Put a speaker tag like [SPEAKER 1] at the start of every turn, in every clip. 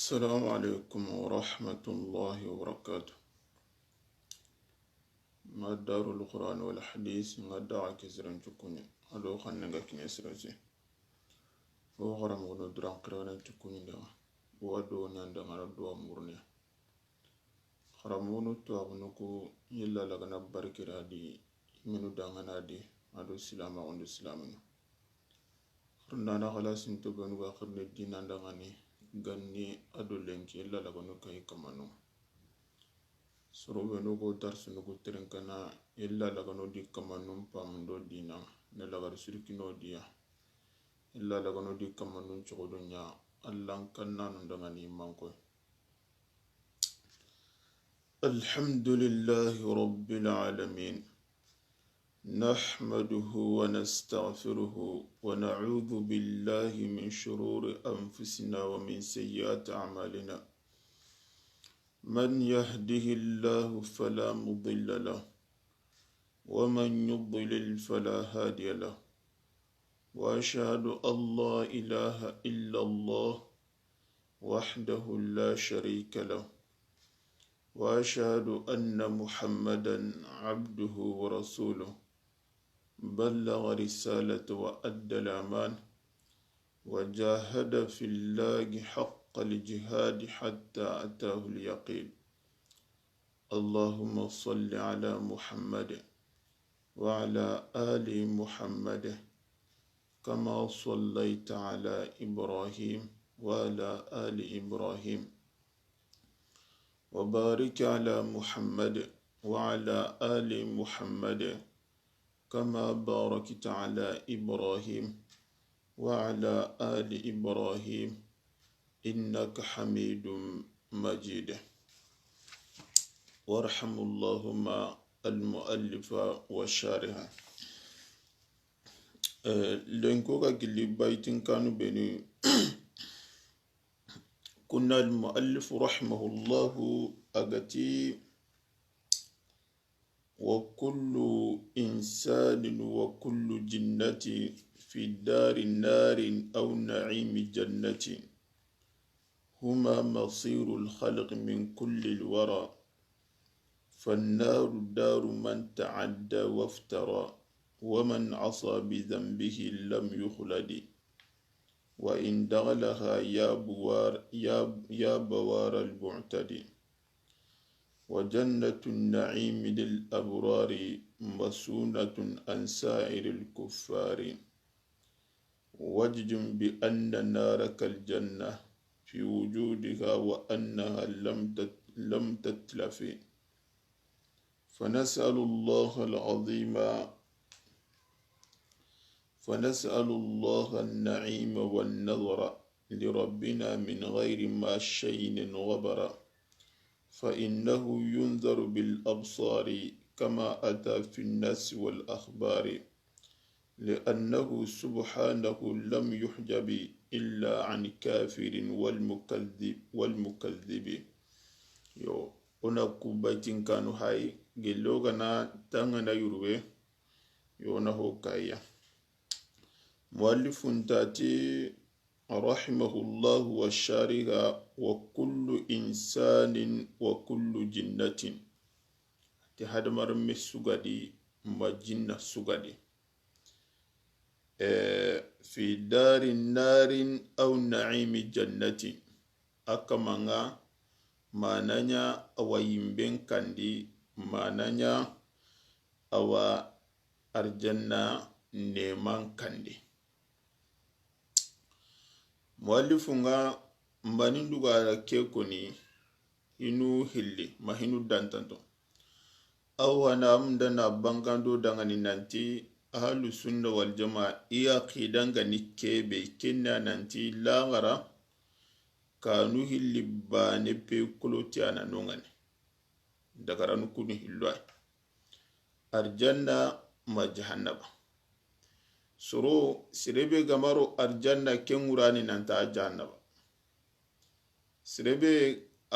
[SPEAKER 1] السلام عليكم ورحمة الله وبركاته. ما دار القرآن والحديث ما دعا كسرن تكوني هذا خلنا كنا سرزي هو غرام ونودران قرانا تكوني دا ودو ناندا على دوا مرني خرامونو توابنكو يلا لغنا بركة دي منو دعنا دي هذا السلام عند السلامنا خرنا خلاص انتو بنو آخر الدين عندنا ganni ado lenki illa laga no kai kamano sorobe no go darsu no go terenkana illa laga no di kamano pamundo dina ne laga surki no dia illa laga no di kamano chogodo nya allan kanna no daga ni manko alhamdulillahi rabbil alamin نحمده ونستغفره ونعوذ بالله من شرور أنفسنا ومن سيئات أعمالنا من يهده الله فلا مضل له ومن يضلل فلا هادي له وأشهد أن لا إله إلا الله وحده لا شريك له وأشهد أن محمدا عبده ورسوله بلغ رسالة وأدى الأمان وجاهد في الله حق الجهاد حتى أتاه اليقين اللهم صل على محمد وعلى آل محمد كما صليت على إبراهيم وعلى آل إبراهيم وبارك على محمد وعلى آل محمد كما باركت على إبراهيم وعلى آل إبراهيم إنك حميد مجيد وارحم اللهم المؤلف والشارح لنكوكا كلي بايتين كانوا بني كنا المؤلف رحمه الله أغتي وكل إنسان وكل جنة في دار نار أو نعيم جنة هما مصير الخلق من كل الورى فالنار دار من تعدى وافترى ومن عصى بذنبه لم يخلد وإن دخلها يا بوار المعتدي وجنة النعيم للأبرار مسونة عن سائر الكفار وجد بأن نارك الجنة في وجودها وأنها لم تتلف فنسأل الله النعيم والنظر لربنا من غير ما شيء غبر فإنه ينذر بالأبصار كما أتى في الناس والأخبار لأنه سبحانه لم يحجب إلا عن كافر والمكذب يو أنا كوبايتين كانوا هاي جلوغنا تانغنا يروي يو نهو كايا مؤلف تاتي رحمه الله والشارع وكل إنسان وكل جنة تهاد مرمي سغدي ما جنة سغدي في دار النار أو نعيم جنة أكمانا ما نانيا أو يمبين كاندي ما نانيا أو أرجنا نيمان كاندي muallifu nga mbanindu ga kekoni inu hilli mahinu dantanto awana amda na bangando dangani nanti ahlu sunna wal jamaa iya qidanga nikebe kenna nanti langara kanu hilli bane pe kolotiana nongani dagaranu kunu hilwa arjanna ma jahannaba soro sirebe gamaro arjanna kengurani nanta jahannaba sirebe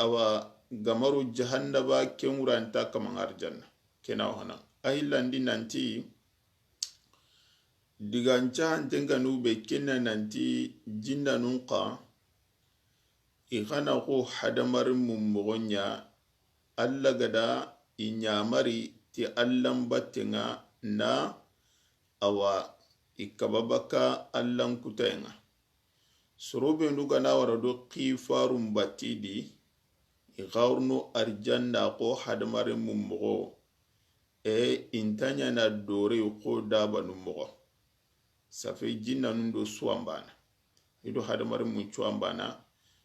[SPEAKER 1] awa gamaro jahannaba kengurani ta kaman arjanna kena wana ahillandi nanti diganca hantenga nube kena nanti jinna nunqa igana ko hadamar mummogonya alla gada inyamari ti allan battenga na awa ikababaka allan kutayenga sorobe ndugana warado kifarum batidi igawrno arjanna ko hadamar mummogo intanya na dore ko daba nummogo safe jinna nundo suambana ido hadamar mun cuambana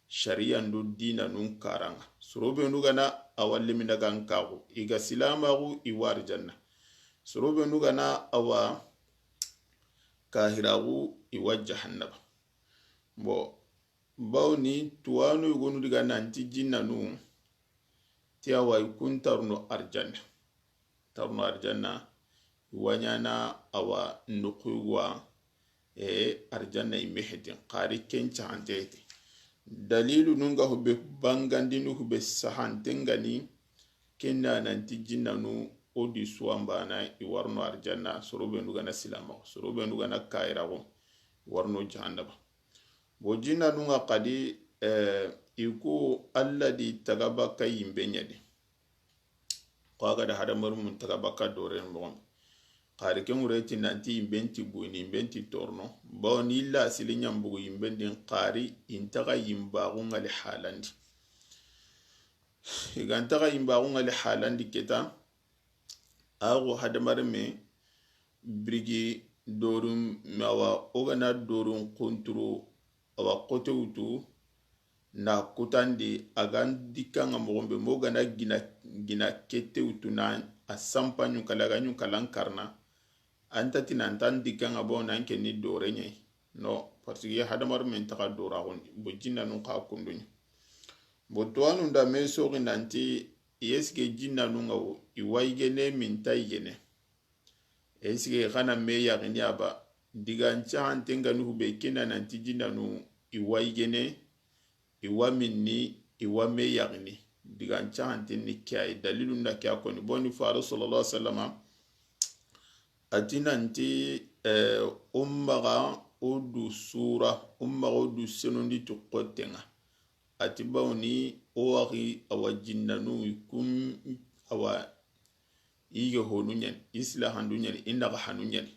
[SPEAKER 1] sharia ndo dina nun karanga sorobe ndugana awalle minagan kago iga silamagu iwar janna sorobe ndugana awa kahiragu iwa jahannaba bo bawni tuwanu yugonu diga nanti jinna nu tiawa ikun tarno arjanna iwanyana awa nukuywa arjanna imehedin qari kenca antete dalilu nunga hube bangandinu hube sahantengani kenna nanti jinnanu odi suambana iwarno arjanna sorobe ndugana silama sorobe ndugana kairago warno jahannaba bo jinnanu nga qadi iku alladi tagabaka yimbenyadi qaga da hadamar mun tagabaka dore mbon qari kemureti nanti imbenti buini imbenti torno bo ni la silinyam bugu imbendin qari intaga yimbagu ngali halandi igantaga yimbagu ngali halandi keta ago hadamar me brigi dorum mawa ogana dorum kontro awa kote utu na kutandi agan dikanga mogombe mogana gina kete utu na asampa nyukalaga nyukalan karna antati nantan dikanga bo nanke ni dore nye no parce que hadamar men taka dora gondi bo jinna nun ka kundunya bo toanu nda meso nanti yeske jinna nun ngawo iwaigene min taigene eske kana me yagni aba digancha antenga nu be kena nanti jinna nu iwaigene iwa minni iwa me yagni digancha antenni kya dalilun na kya koni boni faru sallallahu alaihi wasallam atinanti ummaga odu sura ummaga odu senondi tukotenga atibawni owahi awa jinnanu ikum awa ige honunyen isla handunyen indaga hanunyen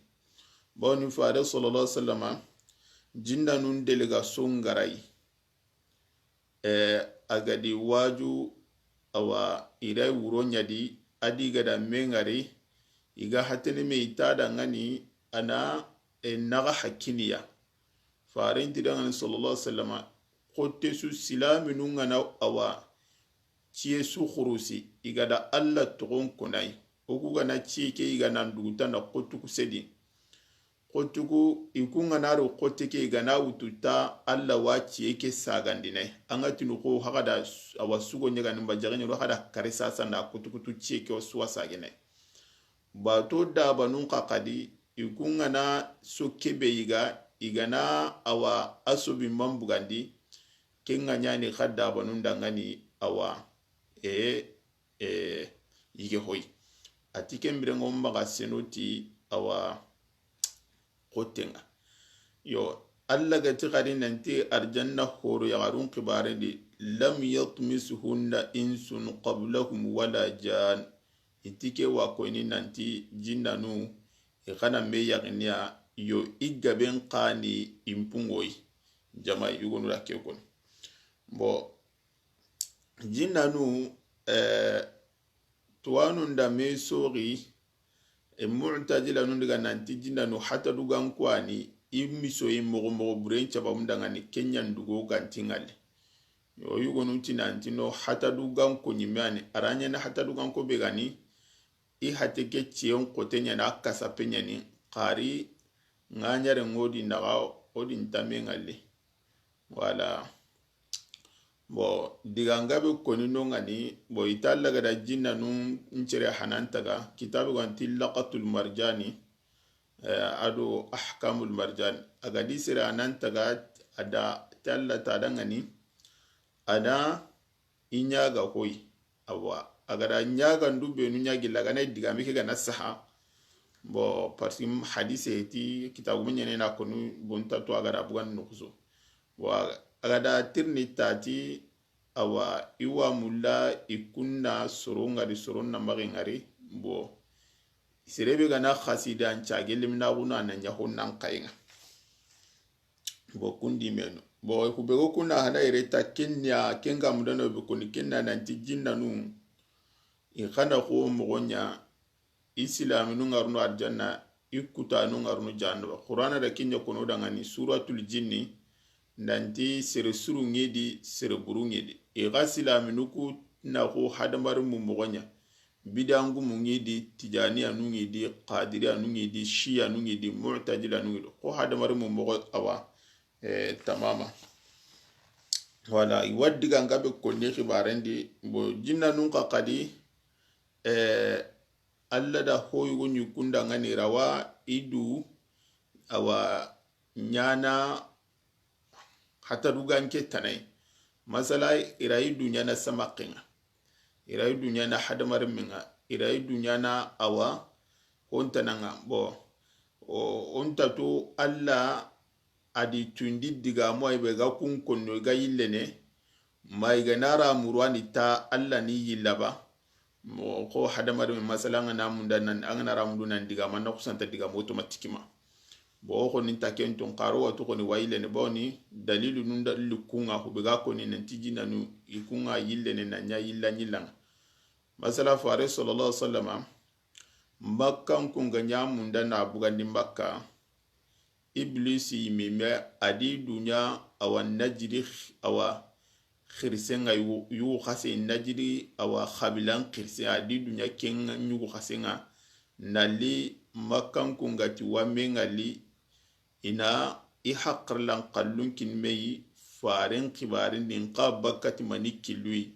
[SPEAKER 1] bawni faru sallallahu alaihi wasallam jinnanun delegation garai agadi waju awa irai wuro nyadi adi gada mengari iga hatene me itada ngani ana naga hakiniya farin tidan sallallahu alaihi wasallam kote su silaminu ngana awa ciye su khurusi iga da alla togon kunai oku gana ciye ke iga nan duguta na kotuku sedi kotuku ikunga naro koteke iga na ututa alla wa ciye ke sagandinai anga tinuko hakada awa sugo nyaga nimba jagani ro hada karisa sanda kotuku tu ciye ke osuwa sagenai bato daba nun kakadi ikunga na so kebe igana awa asobi mambugandi kenga nyani khadaba nun dangani awa ige hoy atike mbirengo mbaga senoti awa kotenga yo alla gati kadi nanti arjanna horo yagarun kibare di lam yatmisuhunna insun qablahum wala jan itike wa koini nanti jinnanu ikana me yagniya yo igaben qani impungoi jama yugonu la kekon bo jinnanu tuwanu nda me sori mu'tazila nun daga nanti jinnanu hata dugan kwani imiso mogo buren chaba mundangani kenyan dugo gantingale yo yugonu tinanti no hata dugan ko nyimani aranya na hata dugan ko begani I hate ke ciyon kote nyana akasa penyani qari nganyare ngodi naga odi ntame ngale wala bo digangabe konino ngani bo italla gada jinna nun nchere hanantaga kitabu ganti laqatul marjani ado ahkamul marjan agadi sira hanantaga ada talla tadangani ada inyaga hoy awa agada nyaga ndube nu nyagi lagana digami ke gana saha bo partim hadise ti kitabu menyene na konu bonta to agada bugan nukuzo wa agada tirni tati awa iwa mulla ikunna soronga di soronna magingari bo serebe gana khasidan chagel mina guna nan yahonnan kayinga bo kundi meno bo ku bego kuna hada ireta kenya kenga mudano be kuni kenna nan tijinna nu in khana ko mogonya islam nu ngarno arjanna ikuta nu ngarno janno qur'ana da kenya kono dangani suratul jinni nanti sere suru ngedi sere buru ngedi islam nu ku na ko hadamar mu mogonya bidangu mu ngedi tijaniya nu ngedi qadiriya nu ngedi shia nu ngedi mu'tazila nu ngedi ko hadamar mu mogo awa tamama wala iwaddiga ngabe konni khibarendi bo jinna nun ka kadi alla da hoyugo nyukunda ngani rawa idu awa nyana hata ruganke tanai masala irayi dunyana samakinga irayi dunyana hadamar minga irayi dunyana awa hontananga bo onta to alla adi tundi diga mo ibe ga kun konno ga yillene mai ga nara murwani ta alla ni yillaba mo ko hadamar min masalan na mun dan nan an nara mun nan diga man ko santa diga mo automatikima bo ko nin ta ken ton qaro wato ko ni waylene boni dalilu nun dalilu kunga ko be ga ko ni nan tijina nu ikunga yillene nan nya yilla nyillan masala fare sallallahu alaihi wasallam makkan kunga nya mun dan na bugandi makka iblisi mime adi dunya awa najiri awa khirsenga yu khase najiri awa khabilan khirse adi dunya kenga nyugo khasenga nali makan kungati wamengali ina i haqqarlan qallun kinmeyi faren kibarin din qabakati manikilui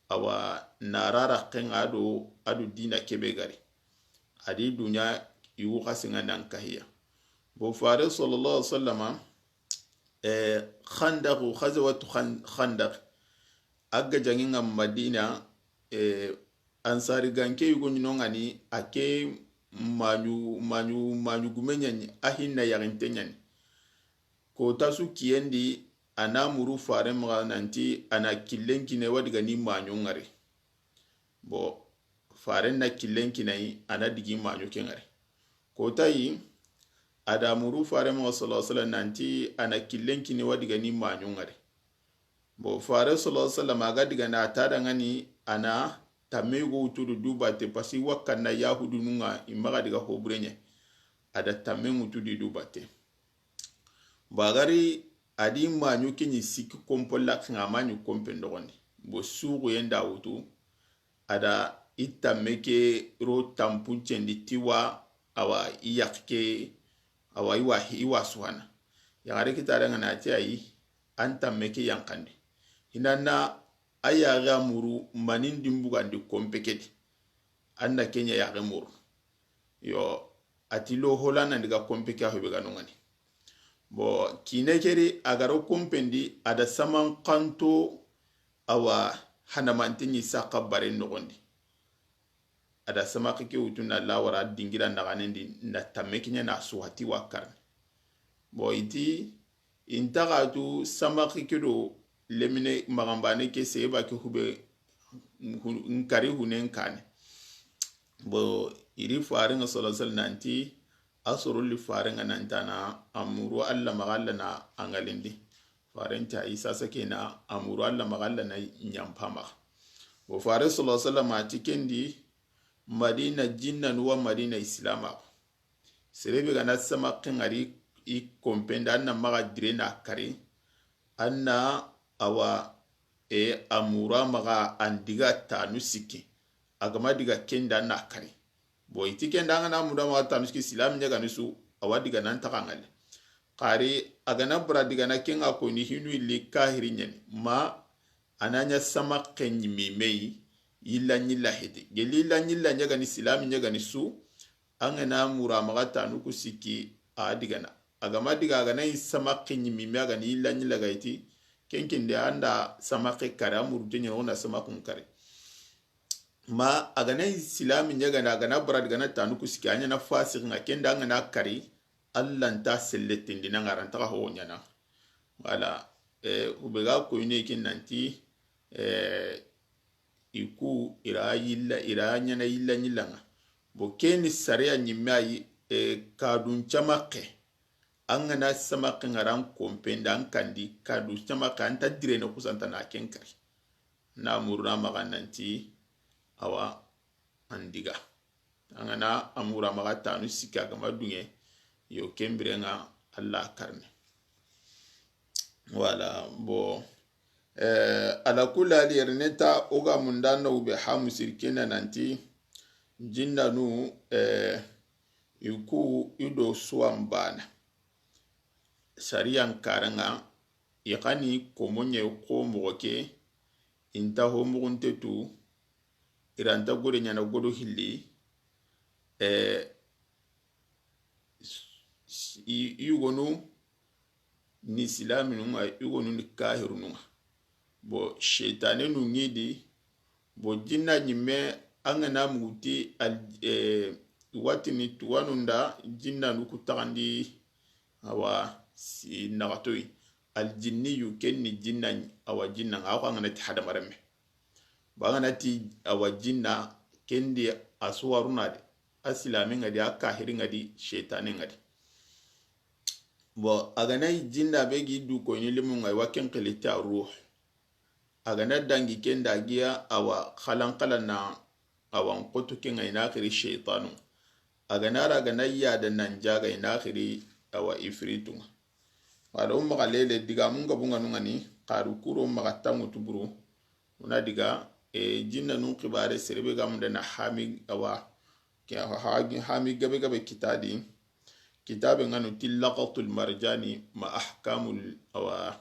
[SPEAKER 1] awa narara kenga ado dina kebe gari adi dunya yu khasenga nan kahiya bo fare sallallahu alaihi wasallam khandaq khazawatu khandaq aga janginga madina ansari ganke yugo nyinongani ake manyu gumenyani ahinna yarintenyani ko tasu kiyendi anamuru fare mga nanti ana killenki ne wadiga ni manyu ngare bo fare na killenki nai ana digi manyu kengare ko tayi adamuru fare mo sallallahu alaihi wasallam nanti ana killenki ne wadiga ni manyu ngare bo fare sallallahu alaihi wasallam aga diga na tada ngani ana tamego tudu duba te pasi wakanna yahudu nunga imaga diga hobrenye ada tamengu tudu duba te bagari adi manyu kinyi siki kompola nga manyu kompe ndogondi bo sugu yenda wutu ada itameke ro tampunchendi tiwa awa iyake awa iwa suhana yagare kitara ngana ati ayi anta meke yankandi hinana ayaga muru manin dimbugandi kompekedi anda kenya yaga muru yo atilo holana ndiga kompeke aho bega nongani bo kinekeri agaro kompendi ada saman kanto awa hanamantinyi saka bare nogondi ada samaki ke utuna lawara dingira ndaganendi na tamekinya na suhati wakarne bo iti intagatu samaki ke do lemine magambane ke seba ke hube nkari hunen kane bo iri faringa sallallahu nanti asuru li faringa nantana amuru alla magalla na angalindi farenta isa sake na amuru alla magalla na nyampama bo farin sallallahu alaihi wasallam atikendi madina jinnan wa madina islama serebe gana sama kengari i kompenda anna maga direna kari anna awa amura maga andiga tanu siki agama diga kenda na kari bo itikenda ngana muda maga tanu siki islam nyaga nisu awa diga nan takangale kari agana bra diga na kenga ko ni hinu li kahiri nyen ma ananya sama kenyimi mei illa nyilla hede gelilla nyilla nyaga ni islam nyaga ni su angana mura maga tanu kusiki adigana agama diga agana sama kenyimi mega ni illa nyilla gaiti kenkende anda sama ke kara muru tenya ona sama kun kare ma agana islam nyaga na agana bra diga na tanu kusiki anya na fasik nga kenda ngana kari Allah nta selletin dina ngaranta ho nyana wala ubega ko ne kin nanti iku ira nyana yilla nyilanga bo keni sariya nyimmai kadun chamake angana samake ngaran kompenda ankandi kadu chamake anta dire no kusanta na kenkari na muruna maga nanti awa andiga angana amura maga tanu sika gama dunye yo kembrenga Allah karne wala bo ala kula lirneta oga mundana ube hamusir kena nanti jinna nu yuku ido suambana sariyan karanga yakani komonye ko moke inta ho mugunte tu iranta gore nyana godo hilli yugonu ni silami nunga yugonu ni kahiru nunga bo shetane nungidi bo jinna nyime angana muti watini tuwanunda jinna nukutakandi awa si nagatoi aljinni yukenni jinna awa jinna awa angana ti hadamarame ba angana ti awa jinna kendi aswaruna de asilami ngadi akahiri ngadi shetane ngadi bo agana jinna begi du ko nyilimu ngai waken kelita ruh agana dangi kenda giya awa khalan na awan kotu kenga ina khiri shaytanu agana ragana yada nan jaga ina khiri awa ifritu wala galele diga munga bunga nungani qaru kuro magatangu tuburu una diga jinna nun qibare serbe gamda na hami awa kya hami gabe kitadi kitabe nganu tilaqatul marjani ma ahkamul awa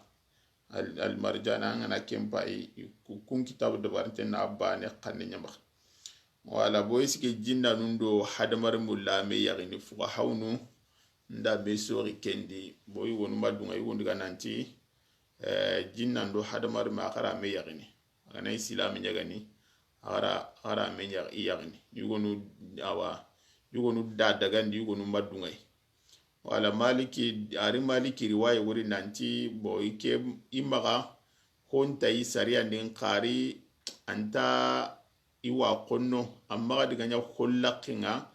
[SPEAKER 1] al marjana ngana kempai kun kitabu da barten na bane kanne nyama wala boys ke jinna nundo hadamar mulame yagini fuqa hawnu nda be sori kendi boy wonu madunga yugo diga nanti jinna ndo hadamar ma khara me yagini ana islam nyagani ara me yagini yugo nu awa yugo nu daga ndi yugo nu madunga wala maliki riwaya wuri nanti boy ke imaga honta isariya nin qari anta iwa konno amma diga nya khollakinga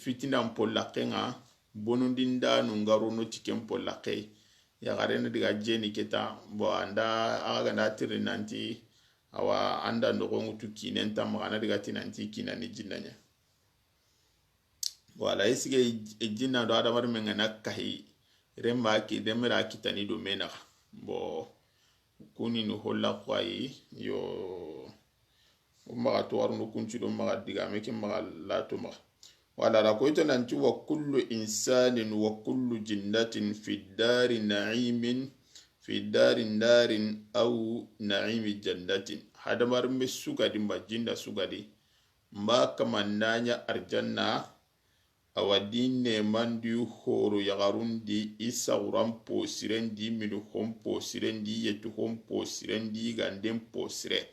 [SPEAKER 1] fitina mpollakinga bonundinda nungaro no tikem pollake ya garena diga jeni keta bo anda aga na tiri nanti awa anda ndogongu tukinen tamana diga tinanti kinani jinnanya wala isige jinna do adamar menga nakahi remba ki demira kitani do mena bo kuni no holla kwai yo maga to warno kunci do maga diga meke maga lato maga wala ra ko ito nanti wa kullu insanin wa kullu jinnatin fi dari na'imin fi darin aw na'imi jannatin hadamar me sugadi majinda sugadi mba kamandanya arjanna awadine mandi horo yagarundi isawran posirendi midu hompo sirendi yetu hompo sirendi gandem posire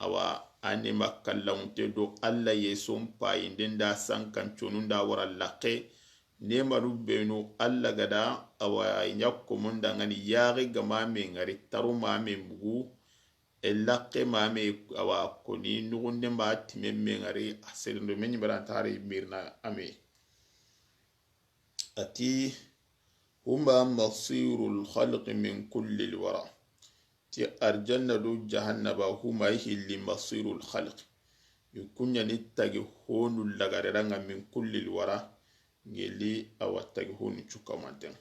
[SPEAKER 1] awa ane makallawunte do alla yeson payinden da sankan conunda wara lake nemaru benu alla gada awa nyakkomunda ngani yari gama me ngari taru ma me mugu elake ma me awa koni nugunde ma time me ngari aselendo menyi barantari mirna ame ati huma masirul khalq min kulli alwara ti arjanna do jahannaba huma hilli masirul khalq yukunya ni tagi honu lagareranga min kulli alwara ngeli awatagi honu chukamanten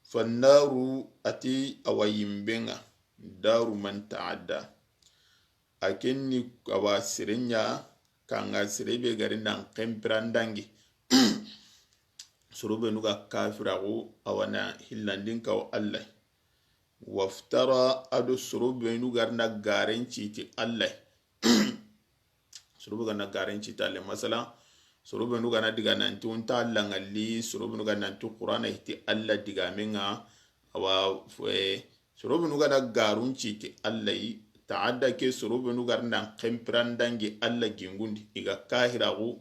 [SPEAKER 1] fannaru ati awayimbenga daru man ta'adda akenni awa sirenya kanga sirebe garindan kemprandangi surube nuga kafirago awana hillandin kaw Allah waftara adu surube nuga na garenci ti Allah surube na garenci ta le masala surube nuga na diga nanti unta Allah ngalli surube nuga nanti qur'ana ti Allah diga menga awa surube nuga na garunci ti Allah ta'adda ke surube nuga na kemprandangi Allah gingundi iga kahirago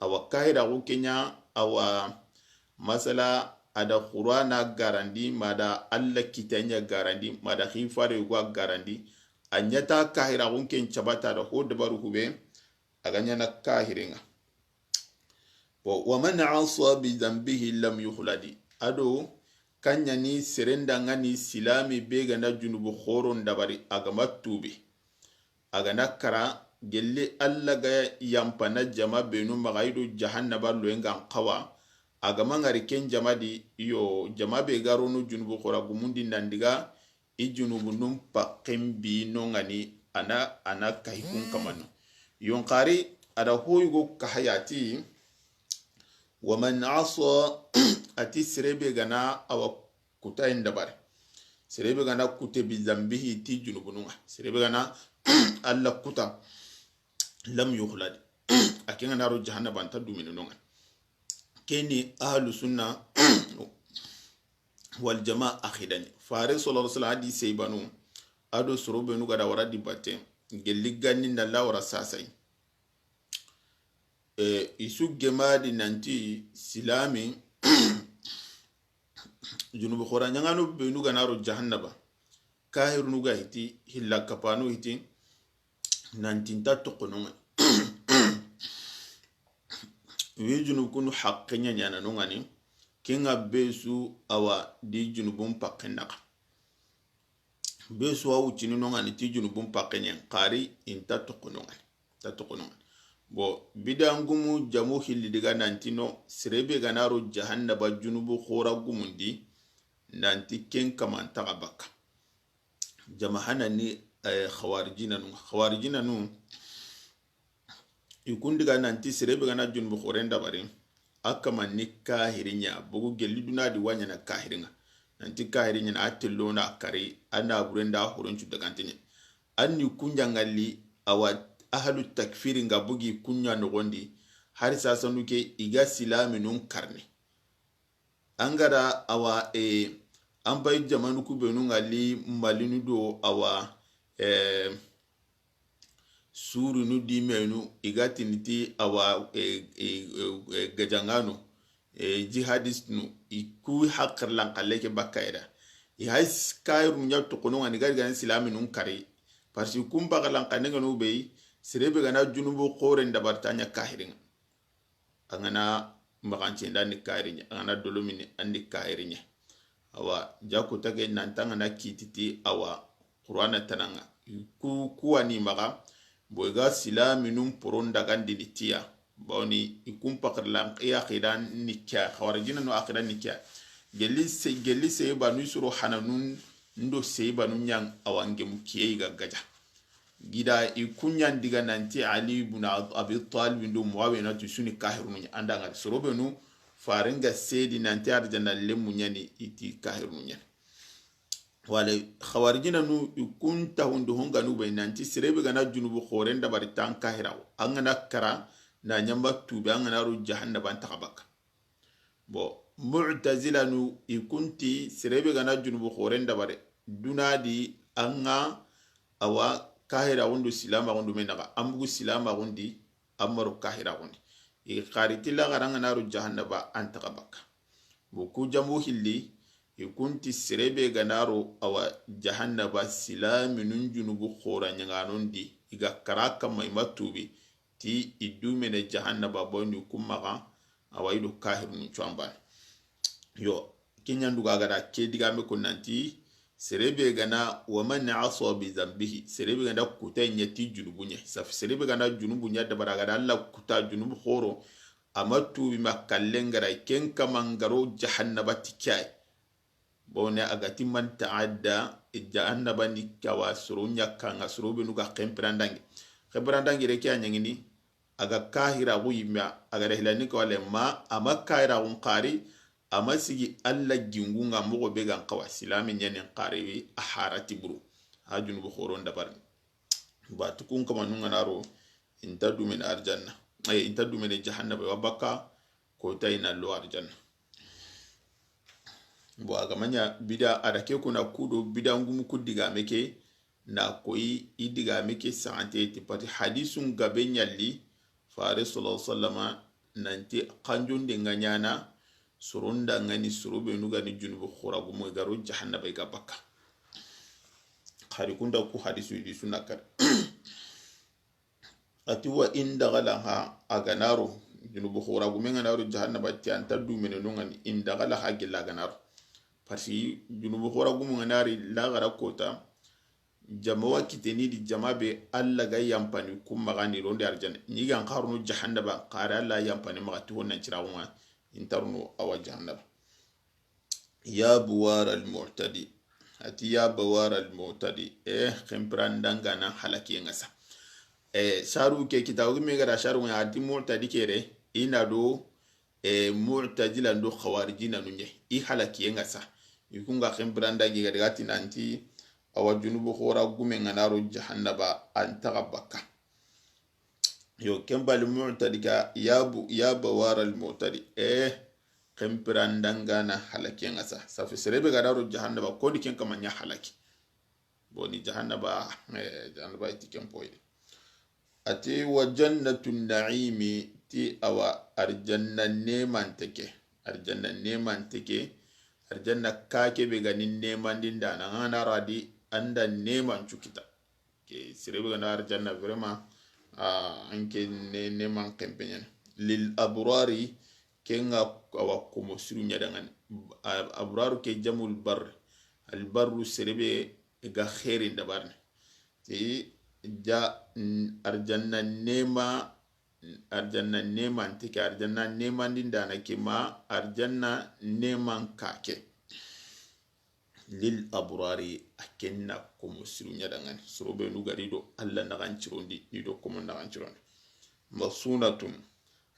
[SPEAKER 1] awa kahirago kenya awa masala ada qur'ana garandi mada alla kitanya garandi mada khifare gwa garandi anyata kahira gunken chabata da ho dabaru hube aganya na kahiringa wa man asa bi dhanbihi lam yukhladi ado kanya ni serenda ngani silami bega na junubu khoron dabari agama tubi agana kara gelle alla ga yampana jama benu magaido jahannaba loenga qawa agama ngari ken jama di yo jama be garonu junubu khora gumundi nandiga i junubu num pakem bi no ngani ana kahikun kamano yonkari ada hoygo kahayati wa man asa ati serebe gana awa kuta indabare serebe gana kute bi zambihi ti junubununga serebe gana alla kuta lam yukhlad akinga naro jahannaba anta duminunga keni ahlu sunna wal jamaa akhidani fare sallallahu alaihi wasallam di seybanu ado sorobe nu gada wara di batte gelli ganni ndalla wara sasai isu gemadi nanti silami junubu khora nyangano be nu ganaro jahannaba kahiru nu ga hiti hilla kapanu hiti nanti ntatto kono wi junub kunu haqqenya nyana no ngani kinga besu awa di junubun pakkenaka besu awu chini no ngani ti junubun pakkenya qari intatto kono ngani bo bidangumu jamu hilli diga nantino sirebe ganaro jahannaba junubu khora gumundi nanti ken kamanta baka jamahana ni khawarijina nu ikundiga nanti sirebe gana junubu khorenda bari akama ni kahirinya bugu gelli dunadi wanya na kahiringa nanti kahirinya na atello na kari ana burenda horonchu dagantinye anni kunjangali awa ahlu takfiri nga bugi kunya nogondi hari sasa nuke iga silami nun karne angara awa ambay jamanu kubenu ngali malinu do awa suru nu dimenu iga tiniti awa gajangano jihadist nu iku hakar lankaleke bakaira ihais kairu nyatu kono ngani gari silami nun kari parce kumba lankanenga no bei sirebe gana junubu khoren dabartanya kahiringa angana maganche ndani kahirinya angana dolomini andi kahirinya awa jako tage nantanga na kititi awa qur'ana tananga kuwani maga boyga silami num poronda gandini tiya bawni ikumpakar lan ya khidan nikya khawarijina no akhidan nikya gelli se banu suru hananun ndo se banu nyang awange mukiye gagaja gida ikunyan diga nanti ali ibn abi talib ndo muawiya na tusuni kahirun anda ngal sorobenu farenga sedi nanti arjana lemunyani iti kahirun wala khawarijina nu ikunta hundu honga nu be nanti sirebe gana junubu khorenda bari tan kahiraw angana kara na nyamba tubi angana ru jahannaba takabaka bo mu'tazila nu ikunti sirebe gana junubu khorenda bari dunadi anga awa kahira wundu silama wundu menaga ambugu silama wundi amaru kahira wundi kharitilla garanga naru jahannaba antakabaka buku jamu hilli ikunti sirebe ganaro awa jahannaba silami nun junubu khora nyanganondi iga karaka maimatubi ti idumene jahannaba bondi kumaga awa idu kahiru nchwamba yo kinyanduga gara kedigambe kunanti serebe gana waman asa bi dhanbihi serebe gana kuta nyati junubunya saf serebe gana junubunya dabara gana alla kuta junubu khoro amatu bi makallengara ken kamangaro jahannaba tikai bone agati man taadda jahannaba ni kawasurunya kanga surubi nuga khembrandangi reki anyangini aga kahira guyima aga rehlani ko wale ma amakahira unqari amasigi alla gingunga mogo began qawa silami nyen qariwi aharati buru hajun bu khoron dabar batu kun kama nunga naro intadu min arjanna intadu min jahannaba wabaka ko tayna lo arjanna bo aga manya bida adake kuna kudo bida ngumu kudiga meke na koyi idiga meke sante ti pati hadisun gabenyalli fare sallallahu alaihi wasallam nanti kanjunde nganyana soronda ngani sorobe nuga ni junubu khuragumo garo jahannaba ga bakka khari kunda ku hadisu di sunakar ati wa inda galaha aganaro junubu khuragumo nganaro jahannaba ti anta dumene nongani inda galaha gilla aganaro parce junubu khuragumo nganari la gara kota jamawa kiteni di jamabe alla ga yampani kum magani ronde arjana ni gan qarnu jahannaba qara alla yampani magati wonan cirawuma intarnu awa jahannaba ya buwar al mu'tadi ati ya bawar al mu'tadi khimprandanga na halaki ngasa sharu ke kitabu me gara sharu ya ati mu'tadi kere ina do mu'tazila ndo khawarijina nunye I halaki ngasa ikunga khimprandanga ga gati nanti awa junubu khora gume nganaro jahannaba antaka bakka yo kembal mu'tadi ka ya bawar al mu'tadi kempirandanga na halaki ngasa safi serebe gadaro jahannaba ko diken kamanya halaki boni jahannaba itiken poide ati wa jannatun na'imi ti awa arjanna neman teke arjanna kake be ganin neman dinda na ngana radi anda neman cukita ke serebe gadaro arjanna vraiment anke neman kempenyen lil abrari kenga awa komo siru nyadangan abraru ke jamul bar al barru serebe ga khairin dabarne ti ja arjanna neman tike arjanna neman dindana ke ma arjanna neman kake lil abrari akenna komo siru nyadangan sorobe nugari do alla naganchirondi ni do komo naganchirondi masunatun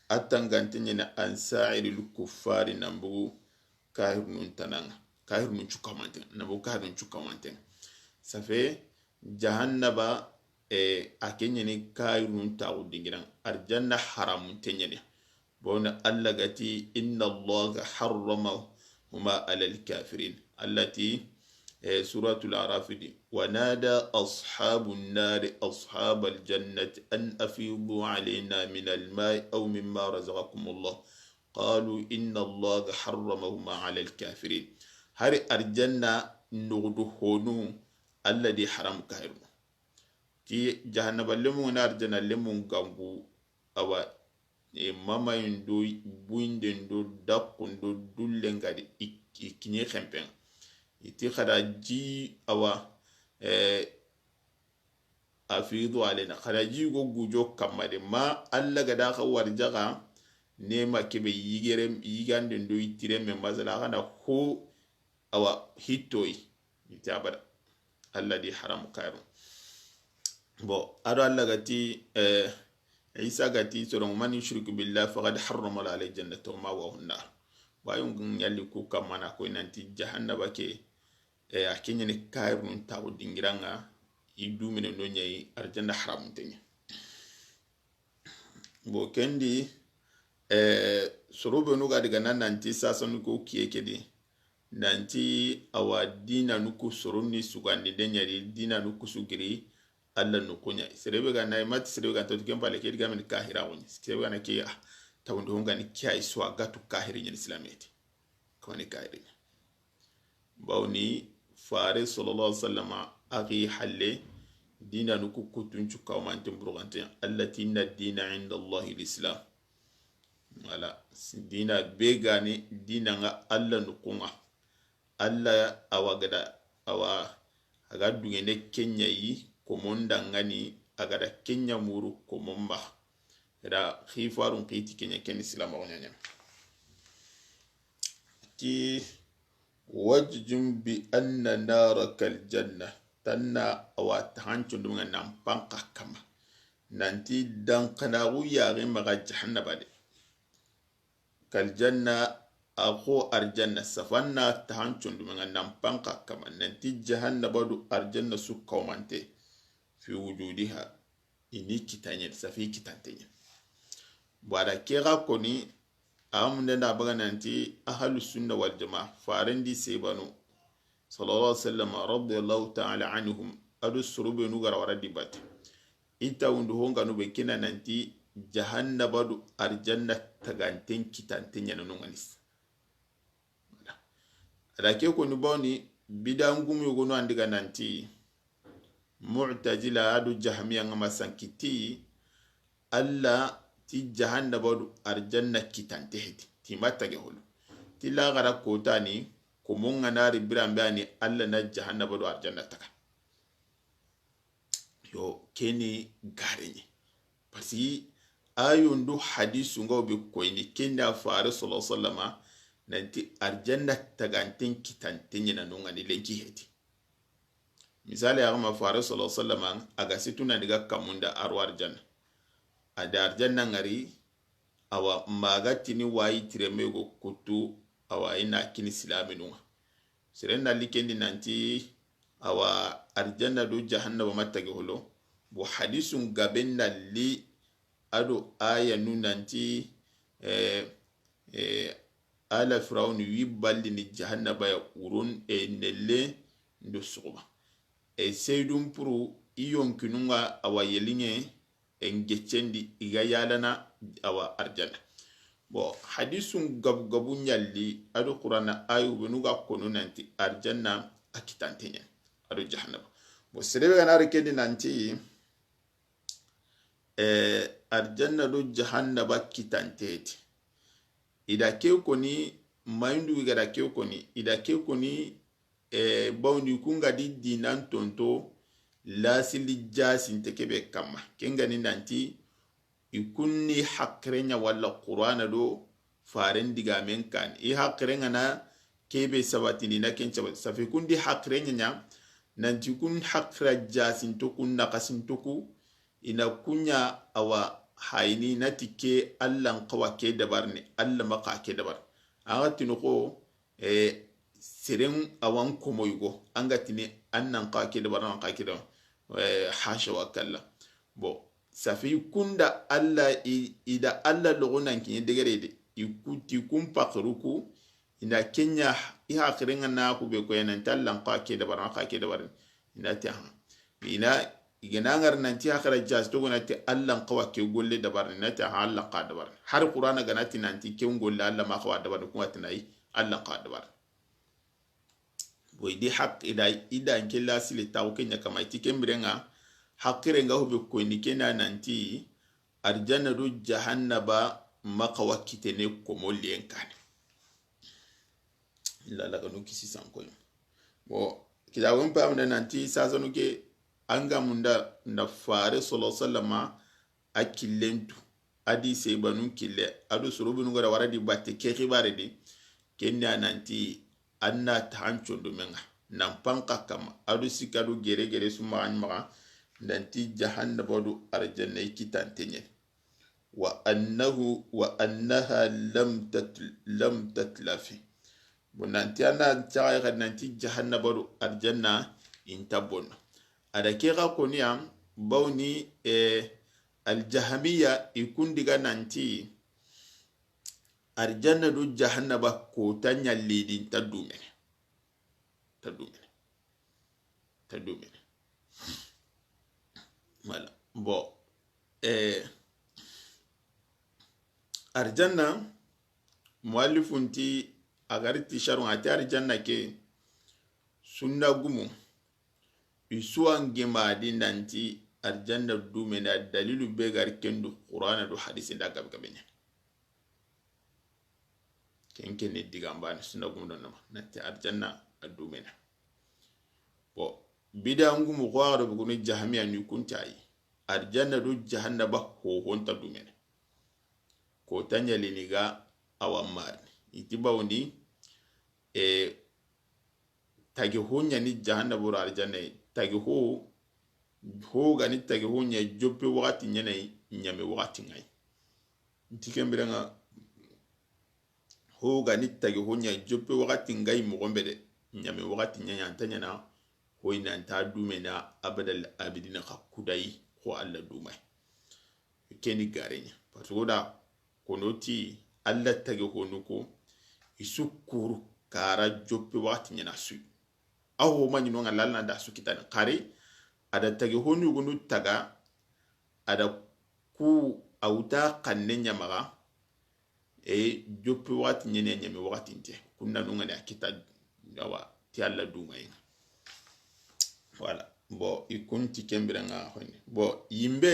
[SPEAKER 1] atangantenya na ansa'iril kuffari nambu kahirnun tananga kahirnun chukamanten nambu kahirnun chukamanten safe jahannaba akenya ni kahirnun ta'u dingiran arjanna haramun tenyene bona alla gati inna allaha harrama huma alal kafirin allati suratul araf di wanada ashabun nar ashabal jannati an afidu alayna min alma'i aw mimma razaqakumullah qalu inna allaha harramahuma ala alkafirin hari arjanna nugudu honu alladhi haram kairu ti jahannaba lemu na arjanna lemu gangu awa mama yindo buindendo dakundo dullengadi ikinye khempen iti kharaji awa afidu alena kharaji go gujo kamade ma alla gada khawarjaga nema kebe yigande ndo itire me mazala kana ho awa hitoi iti abada alla di haram kairu bo ado alla gati isa gati soron man yushriku billahi faqad harrama alayhi jannata wa ma'wahu an-nar wayun yalli ku kamana ko nanti jahannaba ke akenya ne kairun tawo dingiranga idu mine no nyai arjanna haram tenya bo kendi sorobe no ga daga nan nanti sasan ko kiyekedi nanti awa dina nuku soronni sugandi denyari dina nuku sugiri alla nukunya serebe ga nay mat serebe ga to kemba le kedi gamen kahira woni serebe ga na ke tawndo honga ni kiai so gatu kahiri ni islameti ko ni kahiri bawni fare sallallahu alaihi wasallam akhi halle dina nuku kutunchu kawmante burgante allati inna dina inda allah alislam wala dina begani dina nga alla nukunga alla awagada awa aga dungene kenya yi komonda ngani agada kenya muru komomba da khifarun qiti kenya ken islam wonyanya ti wajjum bi anna narakal janna tanna awa tahanchu dum nan panka kama nanti dan kana yare maga jahannaba de kal janna akho arjanna safanna tahanchu dum nan panka kama nanti jahannaba du arjanna su kawmante fi wujudiha ini kitanya safi kitantenya bada kera koni amne na baga nanti ahlus sunna wal jamaa farendi sebanu sallallahu alaihi wasallam radiyallahu ta'ala anhum adu surube nu gara waradi bat ita wundu honga no be kina nanti jahannaba du arjanna taganten kitantenya no nganis ada ke ko ni bawni bidangum yugo no andiga nanti mu'tazila adu jahmiya ngama sankiti alla ti jahannaba du arjanna kitante heti ti matage holu ti la gara kotani ko monga nari birambe ani alla na jahannaba du arjanna taka yo keni garenye pasi ayundu hadisu ngo be koyni kenda faare sallallahu alaihi wasallam nanti arjanna taganten kitante nyina nunga ni lenki heti misali ya ma faare sallallahu alaihi wasallam aga situna diga kamunda arwar janna ada arjanna ngari awa magatini wayi tiremego kutu awa ina kini silaminunga sirenna likendi nanti awa arjanna do jahannama matage holo bo hadisun gabenna li ado aya nunanti ala firawun wiballi ni jahannaba ya urun nelle ndo suba seydum puru iyon kinunga awa yelinge engecendi iga yalana awa arjanna bo hadisun gabu nyalli ado qur'ana ayu benuga kono nanti arjanna akitantenya ado jahannaba bo serebe ganare kendi nanti arjanna do jahannaba kitanteti ida ke koni maindu igada ke koni ida ke koni bawni kunga di dinan tonto lasili jasin tekebe kama kenga ni nanti ikunni hakrenya wala qur'ana do faren diga men kan I hakrenya na kebe sabatini na kencha safi kundi hakrenya nya nanti kun hakra jasin to kun nakasin toku ina kunya awa haini natike allan qawa ke dabarni alla maka ke dabar agatinu ko siren awan komoygo angatini annan qawa ke dabar nan qawa ke dabar hasha wa kalla bo safi kunda alla ida alla logonan kin degerede ikuti kumpakruku ina kenya iha khirenga na ku be ko yanan tallan qawa ke dabar nan qawa ke dabar ina ta ina igenangar nanti akhara jas to gonati allan qawa ke golle dabar nati alla qa dabar har qur'ana ganati nanti ke golle alla ma qawa dabar ko watinai allan qa dabar boy di haq ida nke la sile taw kenya kama itike mbirenga hakire nga hobe ko ni kena nanti arjanna do jahannaba maqawa kitene ko molli enkane illa la kanu kisi sanko bo kidawon pa amna nanti sazanu ke anga munda na fare sallallahu alaihi wasallam akillentu adi se banu kille adu surubunu gara waradi batte ke khibare di kenya nanti anna tancho do menga nan panka kama adu sikadu gere suma anma nanti jahannaba do arjanna kitantenye wa annaha lam tatlafi bonanti ana taaya nanti jahannaba do arjanna intabonna ada kera konia bawni aljahamiya ikundiga nanti arjanna do jahannaba ko tanya lidin tadumene mala bo arjanna muallifunti agariti sharun ati arjanna ke sunna gumu isuwan gemadi nanti arjanna dumena dalilu begar kendo qur'ana do hadisi da gabgabenya kenke ne digamba sunna gumu don nama nanti arjanna dumena bo bidangu mu qawara bu ni jahmiya ni kuntai arjanna do jahannaba ho honta dumena ko tanya liniga awamar itibawni tagi hunya ni jahannaba arjanna tagi ho gani tagi ho nya joppe wakati nyane nyame wakati ngai ntikembirenga ho gani tagi ho nya joppe wakati ngai mo gombede nyame wakati nyanya antanya na ho ina ta dumena abadal abidina khudai ko alla dumai keni garenya patoda konoti alla tagi ho nuko isukuru kara joppe wakati nyana su aho manyi no ngala da su kitana kare ada tagi honu gunu taga ada ku auta kanne nyamaga joppe wati nyene nyame wakati nte kunna no ngana kita awa ti alla dumay voilà bo ikunti kembira nga honi bo yimbe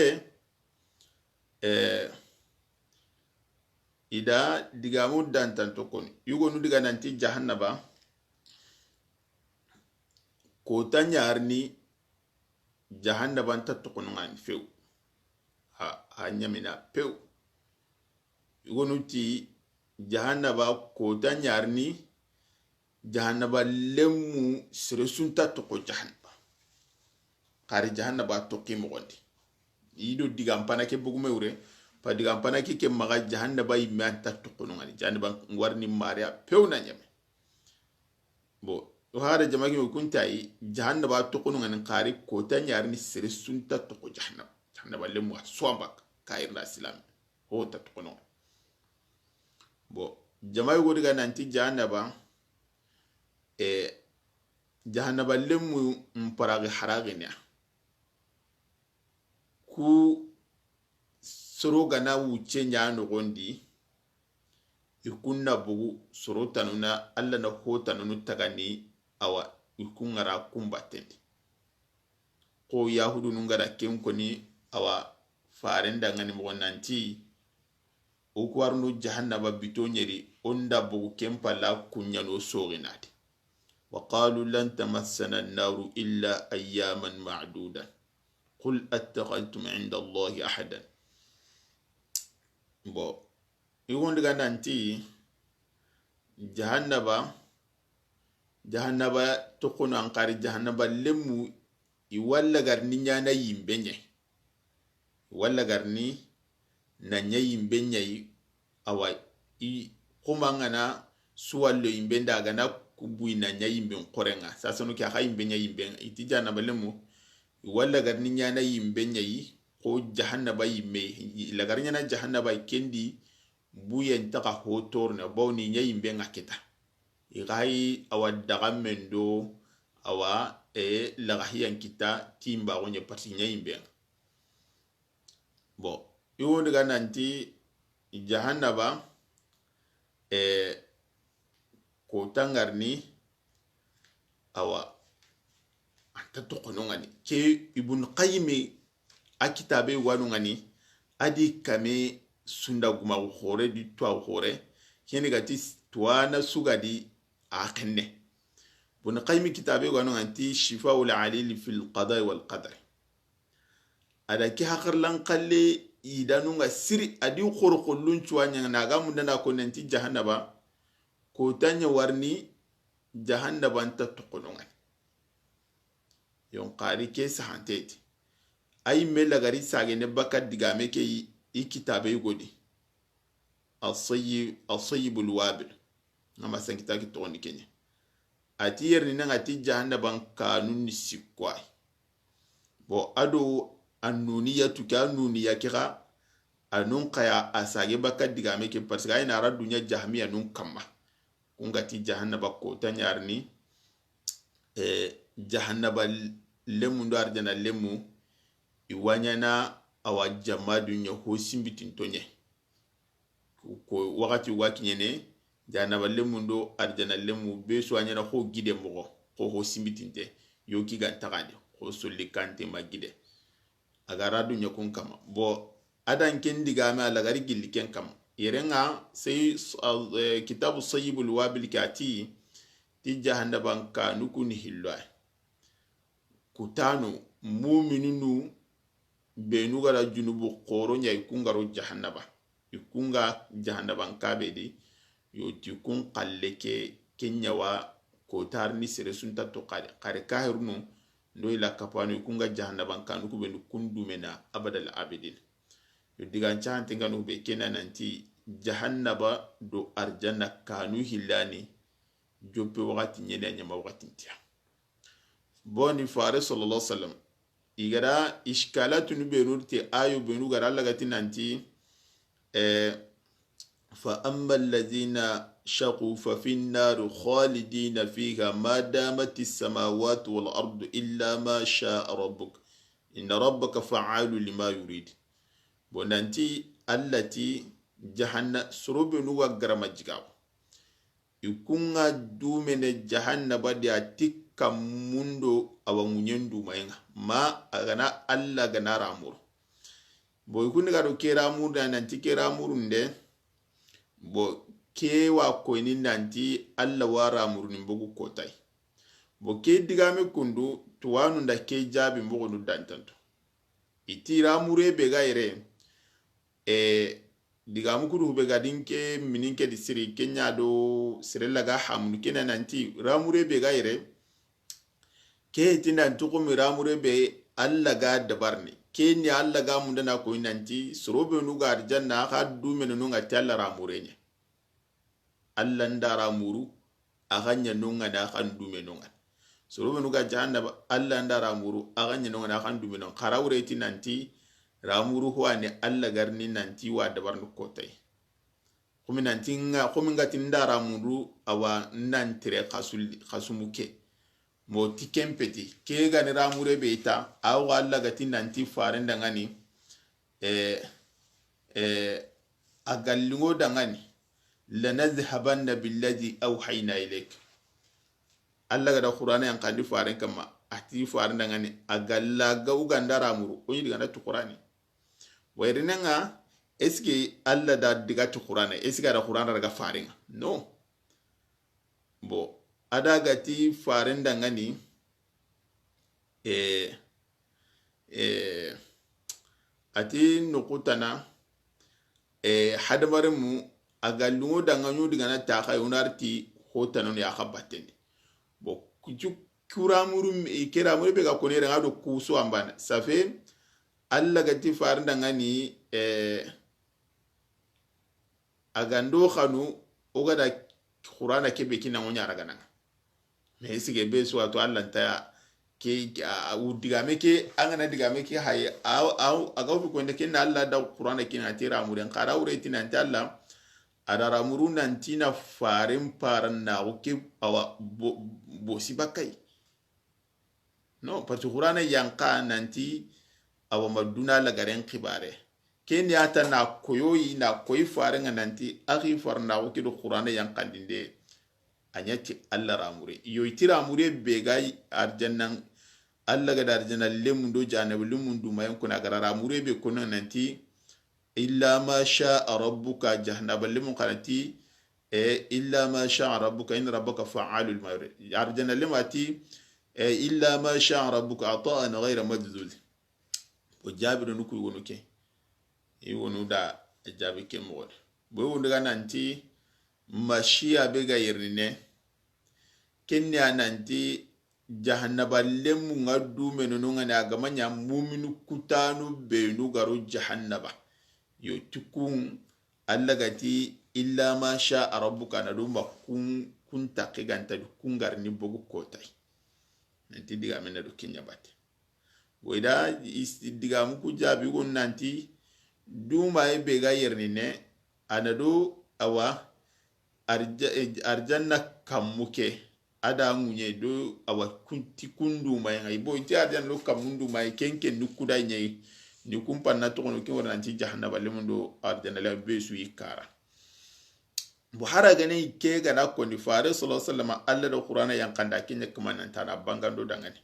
[SPEAKER 1] ida digamu dantan to kon yugonu diga nanti jahannaba ko tanyarni jahannaban ta to kon ngani few ha nyamina pew yugonu ti jahannaba ko tanyarni jahannaba lemu sresunta to ko jahannaba kari jahannaba to kimo gondi ido digam panake bugume ure pa digam panake ke maga jahannaba imanta to kono ngani jahannaba warni maria pewna nyame bo o hare jamagi ko kuntai jahannaba to kono ngani kari ko tanyarni sresunta to ko jahannaba lemu swamba kairna islam ho ta to kono bo jamagi go diga nanti jahannaba jahannaba lemu mparagi haragenya ku soro gana wuce nyano gondi ikunna bugu soro tanuna alla na ho tanunu tagani awa ikungara kumbatendi ko yahudu nungara kenkoni awa farenda ngani mo nanti o kwarnu jahannaba bitonyeri onda bugu kempala kunyano soginati وقالوا لن تمسنا النار إلا أياما معدودة قل أتخذتم عند الله أحدا بو يقول لك أنتي جهنم تكون أنقار جهنم لمو يولا غرني نانا يمبني يولا غرني نانا يمبني أو كما أنا سوال يمبني أغانا kubuina nyayimbe nkorenga sasa no kya hayimbe nyayimbe itijana balemu walla garni nyana yimbe nyayi ko jahannaba yimme lagarnya na jahannaba kendi buyen taka hotorna bawni nyayimbe ngaketa igai awaddaga mendo awa lagahiyan kita timba gonye pati nyayimbe bo iwo daga nanti jahannaba ko tangarni awa anta to kono ngani ke ibn qayyim akitabe wanu ngani adi kame sunda guma khore di to khore kene gati tuana sugadi akenne ibn qayyim kitabe wanu nganti shifaul alil fil qada wal qadar ada ki hakar lan qalle idanu nga siri adi khoro kollun chuanya naga mundana ko nanti jahannaba ko tanya warni jahannaba anta tuqulungan yon qari ke sahanteti ay mela gari sage ne bakat digame ke ikitabe godi as-sayyib al-wabil ngama sankita ki toni kenya ati yerni nga ti jahannaba kanun sikwai bo ado annuniyatu kanuniya kira anun qaya asage bakat digame ke parce que ay na radunya jahmiya nun kamma ungati jahannaba ko tanyarni jahannaba lemu ndo arjana lemu iwanyana awa jamadu nya ho simbitin tonye ko wakati wakinyene jahannaba lemu ndo arjana lemu be so anyana ho gide mo ko ho simbitinte yoki ga tagade ko solli kante magide agara dunya kun kama bo adan ken diga ma lagari gilli ken kama yerenga sai kitabu sayyibul wabil kati ti jahannaba ka nukuni hilwa kutano mu'minunu benu gara junubu qoro nya ikungaro jahannaba ikunga jahannaba kabedi yoti kun qalleke kenyawa ko tarni sere sunta to kare kahirnu ndo ila kapano ikunga jahannaba ka nuku benu kundumena abadal abidin digan chante nganu be kena nanti jahannaba do arjanna kanu hillani jope wakati nyene nyama wakati ntia boni fare sallallahu alaihi wasallam igara ishkalatu nu benurti ayu benu gara lagati nanti fa amma alladhina shaqu fa fi an-nar khalidina fiha ma damat as-samawati wal ardu illa ma sha'a rabbuk inna rabbaka fa'alu lima yurid bonanti allati jahanna surubinu wa garama jigaw ikunga dumene jahannaba dia tikka mundo awangunyen dumayenga ma agana alla gana ramuru bo ikuni gado ke ramuru da nanti ke ramuru nde bo ke wa koyni nanti alla wa ramuru ni mbogu kotai bo ke digame kundu tuwanu nda ke jabi mbogu nu dantanto iti ramuru be gaire digamu kudu hube gadin ke mininke di siri kenya do sirella ga hamnu kena nanti ramure be gaire ke tinda tukumi ramure be alla ga dabarni ke ni alla ga munda na ko nanti sorobe nu ga arjanna ka dumene nu ngati alla ramure nye alla nda ramuru aganya nu ngada kan dumene nu ngati sorobe nu ga jahannaba alla nda ramuru aganya nu ngada kan dumene nu karawre ti nanti ramuru huwa ne alla garni nanti wa dabar nu kotai kumi nanti nga kumi ngati nda ramuru awa nantire khasumuke mo tikempeti ke gani ramure beita awa alla gati nanti faren dangani agallingo dangani lanadhhabanna billadhi awhayna ilayk alla gada qur'ana yang kandi faren kama ati faren dangani agalla ga uganda ramuru onyi diga na qur'ani wairinanga eske alla da diga tu qur'ana eske da qur'ana daga faren no bo ada gati faren dangani ati nukutana hadamarimu agallungo danganyu digana taka yunarti hotanon ya khabatendi bo kuramuru kiramuru be ga konere ngado kuso ambana safe alla gati faren dangani agando khanu ogada qur'ana kebe kina ngonya ragana me sige be so ato alla ta ke udigame ke angana digame ke hay au agaw ko ndeke na alla da qur'ana kina tira muren qara ureti nan talla adara muruna ntina farin paran na oke awa bo sibakai no parce qur'ana yanka nanti awa maduna la garen khibare ken yata na koyoyi na koyi farin nanti akhi farna oke do qur'ana yankandinde anyati alla ramure yo itira mure begai arjannan alla ga darjana lemundo janabu lemundu mayan kuna garara mure be kuna nanti illa ma sha rabbuka jahannaba lemun kanati illa ma sha rabbuka in rabbuka fa'alul ma yurid arjana lemati illa ma sha rabbuka ata'an ghayra majzul o jabiru nuku wonuke e wonu da jabi ke mo bo wonu ga nanti mashiya bega yirne kenya nanti jahannaba lemu ngadu menunu ngani agamanya muminu kutanu benu garu jahannaba yo tukun alla gati illa ma sha rabbuka na dumba kun takiganta kun garni bogu kotai nanti diga mena do kenya bate weda diga mu ku jabi gon nanti duma e bega yirne anado awa arjanna kamuke ada munye do awa kunti kundu mai ngai bo ti arjanna lo kamundu mai kenke nukuda nyai ni kumpa na to no ke wona anti jahannaba lemundo arjanna la besu ikara bo hara gane ke ga na ko ni fare sallallahu alaihi wasallam alla do qur'ana yankanda kinya kuma nan tana bangando dangane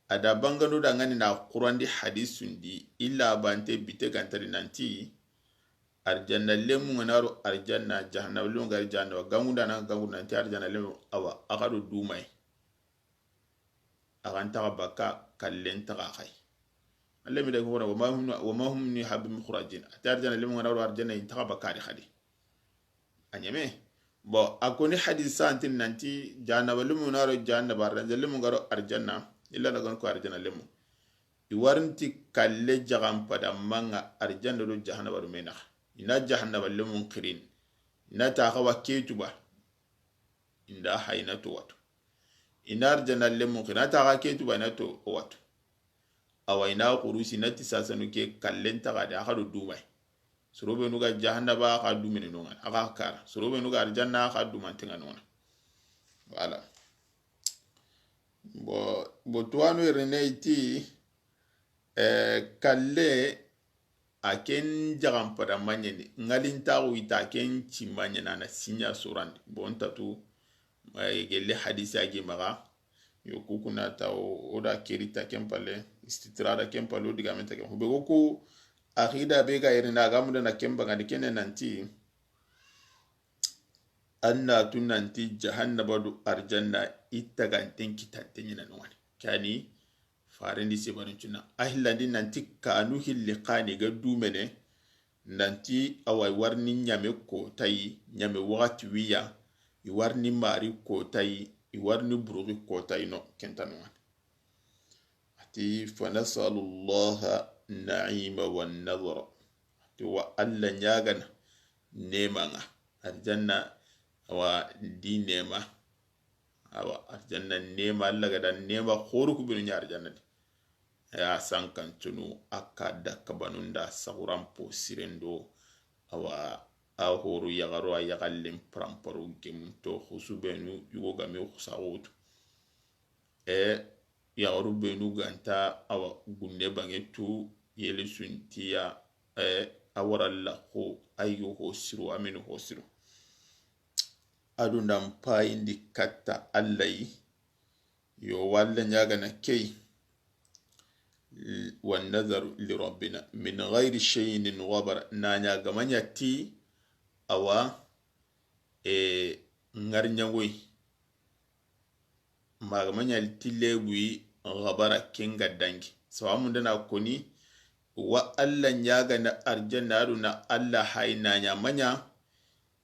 [SPEAKER 1] ada bangando dangane na qur'an di hadisun di illa bante bite gantari nanti arjanna lemu ngaro arjanna jahannam lemu ngar janna gamunda na gamunda nanti arjanna lemu awa akadu dumai aganta baka kallen ta kai alle mi da gora wa ma hum ni habim khurajin arjanna lemu ngaro arjanna inta baka di khadi anyame bo akoni hadisan tin nanti jahannam lemu ngaro janna arjanna lemu ngaro arjanna illa daga ko arjanna lemu iwarinti kalle jagam pada manga arjanna do jahannam do mena ina jahannaba lemun kirin ina ta kawa ketuba inda haina to wato ina arjana lemun kirin ta ka ketuba na to wato awa ina kurusi na tisasanu ke kallen ta da aka do dumai surobe nuga jahannaba ka dumine nonga aka kara surobe nuga arjanna ka dumantinga nonga wala bo tuwanu irene iti kalle aken jagam pada manyeni ngalin tawu ita ken chimanya na sinya surandi bon tatu gelle hadisi agi maga yo kukuna taw oda kerita kempale istitrada kempale odiga menta kem be ko akhida be ga irina gamuda na kemba ngadi kene nanti anna tunanti jahannaba du arjanna ittaganten kitanten na nwani kani farendi sebarin cuna ahillandi nanti kanu hilli qani ga dumene nanti awai warni nyame ko tayi nyame wakati wiya i warni mari ko tayi i warni burugi ko tayi no kentanu ati fa nasallallahu na'ima wan nadhara to wa alla nyagana nema nga arjanna awa di nema awa arjanna nema alla gada nema khoru ku binu nya arjanna ya sankan tunu akada kabanunda sagurampo sirendo awa ahoru yagaro ayagallim pramparo gemto khusubenu yugogame khusawotu yagaru benu ganta awa gunne bangetu yeli suntiya awaralla ko ayo ho siru aminu ho siru adundam payindi katta allayi yo walla nyaga na kei والنذر لربنا من غير شيء غبر نانيا غمانيا تي أوا نغرنيوي ما غمانيا تيلوي غبر كينغا دانجي سواء مندنا كوني وألا نياغا نا أرجنا رونا ألا هاي نانيا مانيا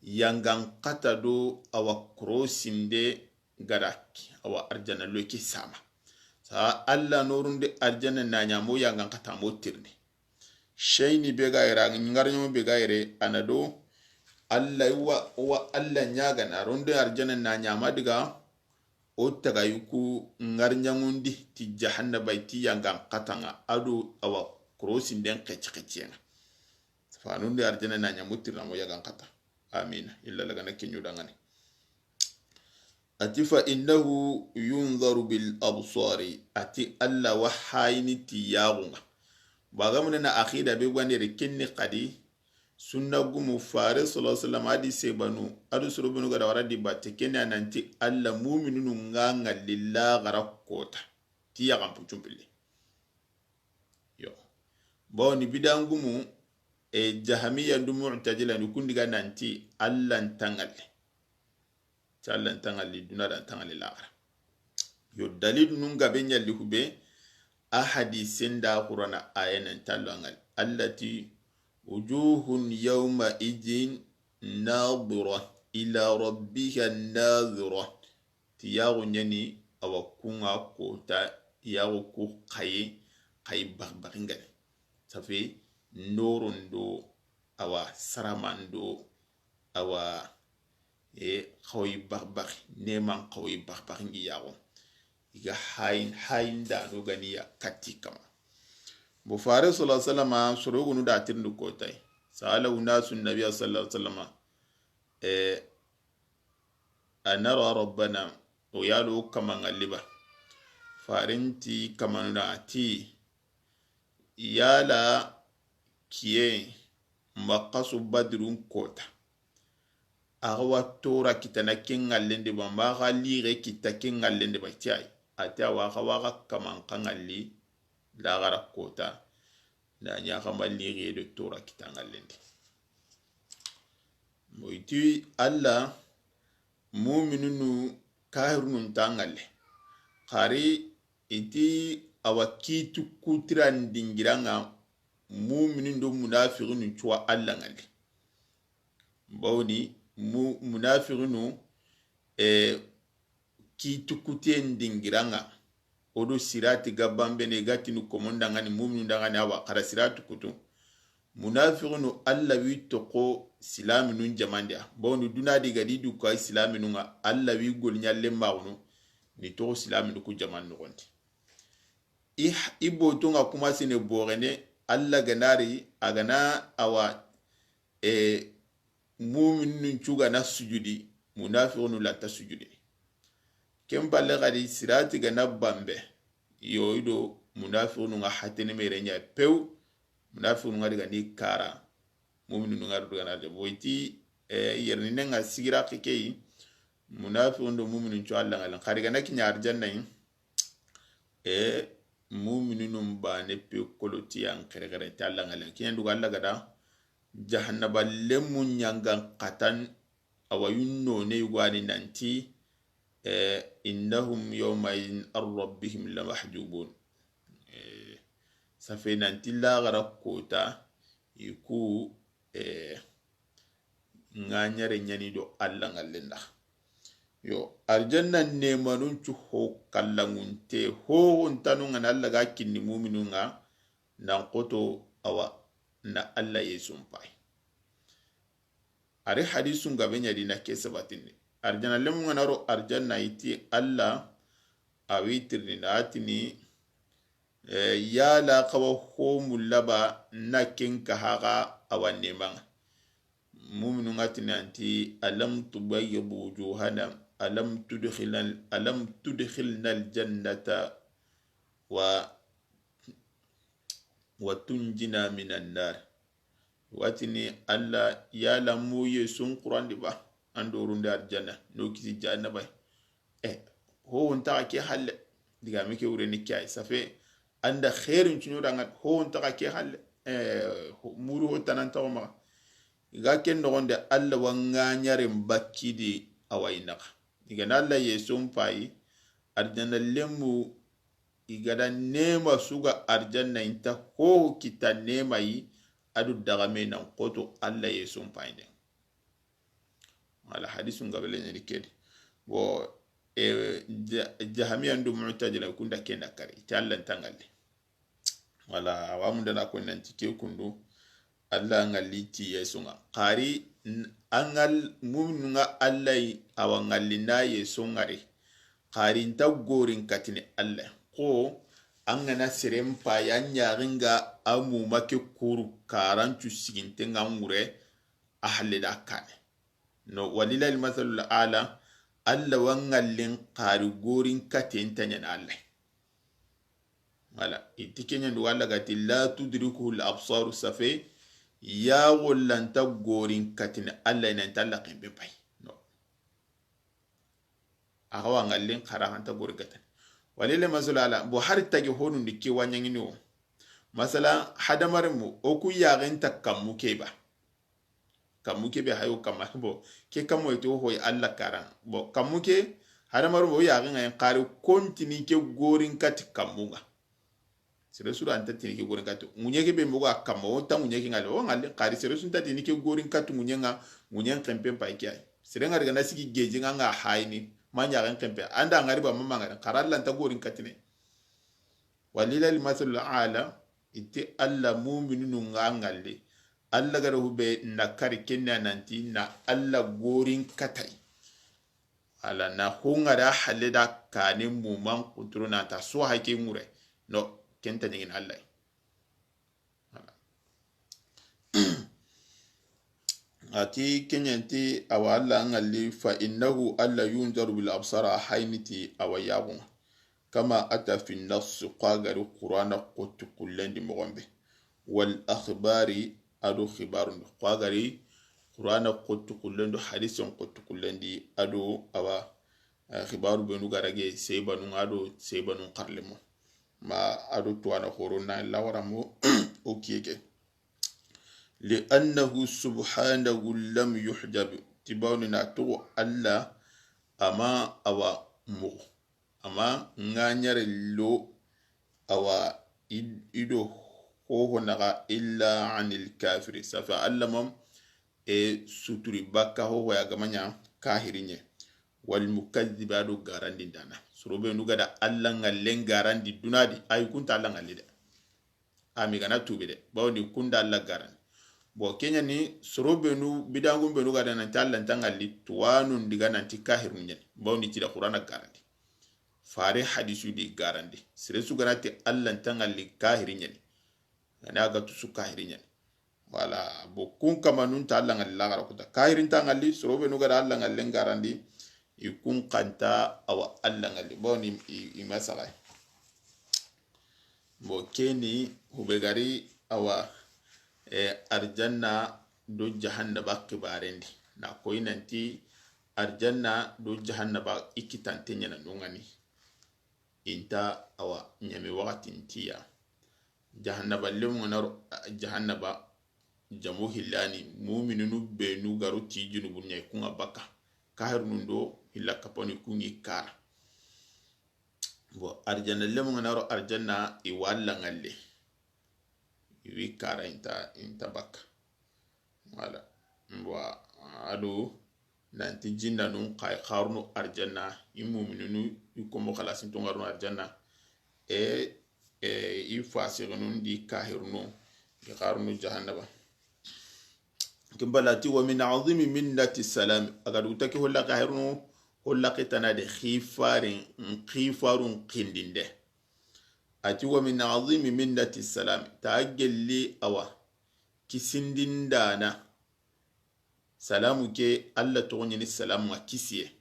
[SPEAKER 1] يانغان قتدو أوا كروسيندي غراكي أوا أرجنا لوكي ساما alla norunde arjana na nyamo yanga kata motirni shayni bega ira ngarnyo bega ire anado alla wa alla nyaga na ronde arjana na nyama diga o taga yuku ngarnyangundi ti jahannaba ti yanga katanga ado awa krosin den keccenga fa nonde arjana na nyamo tirna mo yanga kata amin illa laga na kenyu dangane ati fa innahu yunzaru bil absari ati alla wahayni tiyagunga bagamuna na akhida be gwanere kenni qadi sunna gumu fare sallallahu alaihi wasallam adi sebanu adu surubunu gada waradi batte kenni ananti alla mu'minunu nganga lillah garakota tiyagam puchumpili yo bawni bidangumu jahamiya ndu mu'tazila nukundiga nanti alla ntangale callan tangali dunada tangali lagra yo dalil nun gabe nyalli hube ahadisen da qur'ana ayanan tallangal allati wujuhun yawma idin nadira ila rabbiha nadira tiyago nyani awakunga kota yago ku kay barbaringal safi norundo awa saramando awa khawi barbari neman khawi barbari ngi yawo iga hain da no ganiya katikama bu fare sallallahu alaihi wasallam surugunu da tirndu kotai sala unasu nabiy sallallahu alaihi wasallam anara rabbana o yalo kama ngaliba farinti kamanuna ati yala kiye maqasu badrun kota awa tora kitana kengallende ba ma lire kita kengallende ba tiai ata wa kaman kangalli la gara kota na nya kama lire de tora kitangallende moiti alla mu'minunu kahirun tangalle khari iti awakitu kutran dingiranga mu'minin do munafiqun tuwa alla ngalle bawni munafiqunu ki tukuten dingiranga odo sirati gabambe ne gatinu komonda ngani mu'minu ndangani awa kara siratu kutu munafiqunu alla wi toko silaminu jamandia bonu dunadi gadi du ko silaminu nga alla wi gol nyalle mawnu ni to silaminu ku jamannu gonti ibo to nga kuma sine borene alla ganari agana awa mu'minun chuga na sujudi munafiqunu la tasujudi kemballe gadi sirati gana bambe yoido munafiqunu nga hatene merenya pew munafiqun ngari gani kara mu'minun ngari dugana de boyti yerni nenga sigira kikei munafiqun do mu'minun cho Allah ngalan khari gana kinya arjanna yi mu'minun ba ne pe koloti an kere ta Allah ngalan kinya duga Allah gada jahannaba lemun nyangan qatan awayunno ne gwani nanti innahum yawma rabbihim lamahjubun safe nanti lagara kota iku nganyare nyani do Allah ngallenda yo arjanna ne manun cu ho kallangunte ho ontanu ngana Allah ga kinni mu'minunga nan koto awa na Allah yesum pai ari hadisun gabe nyadi na kesabatinni arjanna lemu ngana ro arjanna iti Allah awitirni natini yala kawa ho mulaba na kenka haga awanne manga mu'minu ngatina anti alam tubayyidu wujuhana alam tudkhilna aljannata wa tunjina minan nar watini alla yala muye sun qur'an diba andorunde arjanna no kisi jannaba ho onta ke halle diga meke ureni kay safe anda khairin chunu dangat ho onta ke halle muru ho tanan tawma iga ken nogonde alla wanga nyare mbakidi awainaka igana alla yesum pai arjanna lemu igada nema suga arjanna inta ho kita nema yi adu dagame nan koto alla yesum pai de ala hadisun gabele ni kedi bo jahamiyan du mu'tazila kunda kenda kare ta alla tangalle wala wamu dana ko nan tike kundu Allah ngaliti yesunga qari angal mu'minunga Allah awangallina yesungare qari nta gorin katini Allah ko angana serempa yanya ringa amu make kuru karancu siginte ngamure ahli dakane no walilal mathalul ala Allah wangallin qari gorin katenta nyan Allah wala itikenya ndu Allah gati la tudrikuhu al absar safi ya wallanta gorin katin Allah ina talla kembe pai no agawa ngallin karahanta gorin katin walile mazulala bo har tagi honun dike wanyangini o masala hadamarin oku yagen takkammu keba kammu kebe hayo kamma bo ke kammo to hoy Allah karan bo kammu ke hadamarin bo yagen ay qari kontini ke gorin kat kammunga sere sura anta tini ke gorin katu munyeke be mboga kama wonta munyeke ngale o ngale qari sere sunta tini ke gorin katu munyenga munyen kempe pa ikai sere ngari gana sigi geji nga haini manya ran kempe anda ngari ba mama ngara qaralla anta gorin katine walilal mathal ala itti alla mu'minun ngalle alla gara hube nakari kenna nanti na alla gorin katai ala na hungara halida kanin muman kuturuna ta so hake mure no kenta nyingin Allah ati kenyanti awa Allah ngalli fa innahu alla yunzaru bil absara hayniti awayabu kama ata fi an-nass qagari qur'ana qut kullandi mogombe wal akhbari adu khibarun qagari qur'ana qut kullandi hadithun qut kullandi adu awa khibaru benu garage seybanu adu seybanu qarlemo ma adu tuwana khorona lawramo okiyeke li'annahu subhanahu lam yuhjab tibawna to alla ama awa mu ama nganyare lo awa ido ho naga illa anil kafir safa allamam suturi bakka ho ya gamanya kahirinye wal mukazzibadu garandi dana sorobe nu gada Allah ngallen garandi dunadi ay kunta Allah ngallide ami gana tube de bawni kunda Allah garandi bo kenya ni sorobe nu bidangum be nu gada nan Allah tangalli tuwanu diga nan tikahirun nyen bawni tida qur'ana garandi fare hadisu di garandi sire su ganati Allah tangalli kahirin nyen gana ga tu su kahirin nyen wala bo kun kamanun ta Allah ngalla gara kuta kahirin tangalli sorobe nu gada Allah ngallen garandi ikun kanta awa Allah ngali boni imasala bo keni hubegari awa arjanna do jahannaba kibarendi na koy nanti arjanna do jahannaba ikitante nyana nungani inta awa nyame wakati ntiya jahannaba lemu naro jahannaba jamu hillani mu'minunu benu garu ti junubun nyay kunga baka kahir nundo hilla kaponi kungi kara bo arjanna lemu naro arjanna i walla ngalle iwi kara inta baka wala mbo adu nanti jinna nun kay kharnu arjanna mu'minunu ikomo khalasin to ngarno arjanna i fasirunun di kahirnu di kharnu jahannaba kimbalati wa min azimi minnati salam agadu take holla kahirnu holla kitana de khifarun qindinde ati wa min azimi minnati salam ta'agelli awa kisindindana salamu ke alla to nyini salamu akisiye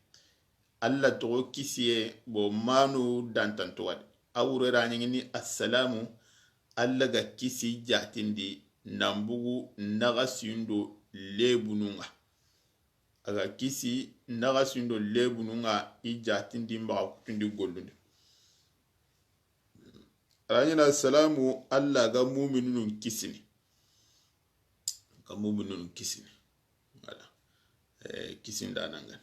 [SPEAKER 1] alla to kisiye bo manu dantanto wad awurera nyini assalamu alla ga kisi jatindi nambugu naga sindo lebununga aga kisi naga sindo lebununga i jatindi mbaga kutundi gollundi ranyina assalamu alla ga mu'minun kisini wala kisinda nangan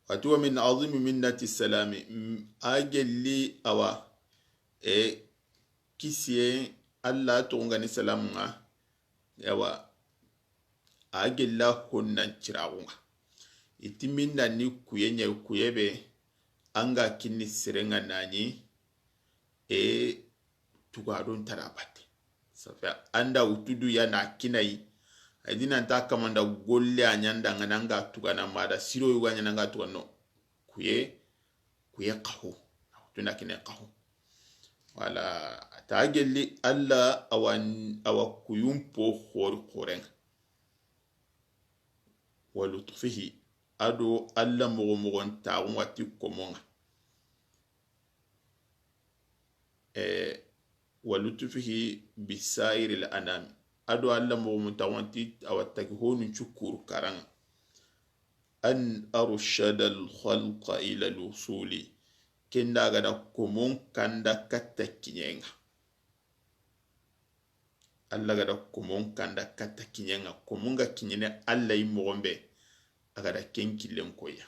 [SPEAKER 1] watuwa min azimi minnati salami agelli awa kisiye alla to ngani salamu nga yawa agella honnan ciragunga itiminna ni kuyenye kuyebe anga kinni sirenga nani tugadon tarabate safa anda utudu ya na kinai adina ta kamanda golle anyanda ngananga tugana mada siro yuga nyanga tugano kuye qahu tuna kine qahu wala tagelli alla awa kuyumpo khoren walutfihi ado alla mogon taun wati komonga walutfihi bisairi al-anam ado alla mogon tawanti awataki honu chukur karanga an arshada al-khalqa ila al-usuli kenda gada komon kanda katta kinyenga alla gada komon kanda katta kinyenga komonga kinyene alla yi mogombe agada kenkilen koya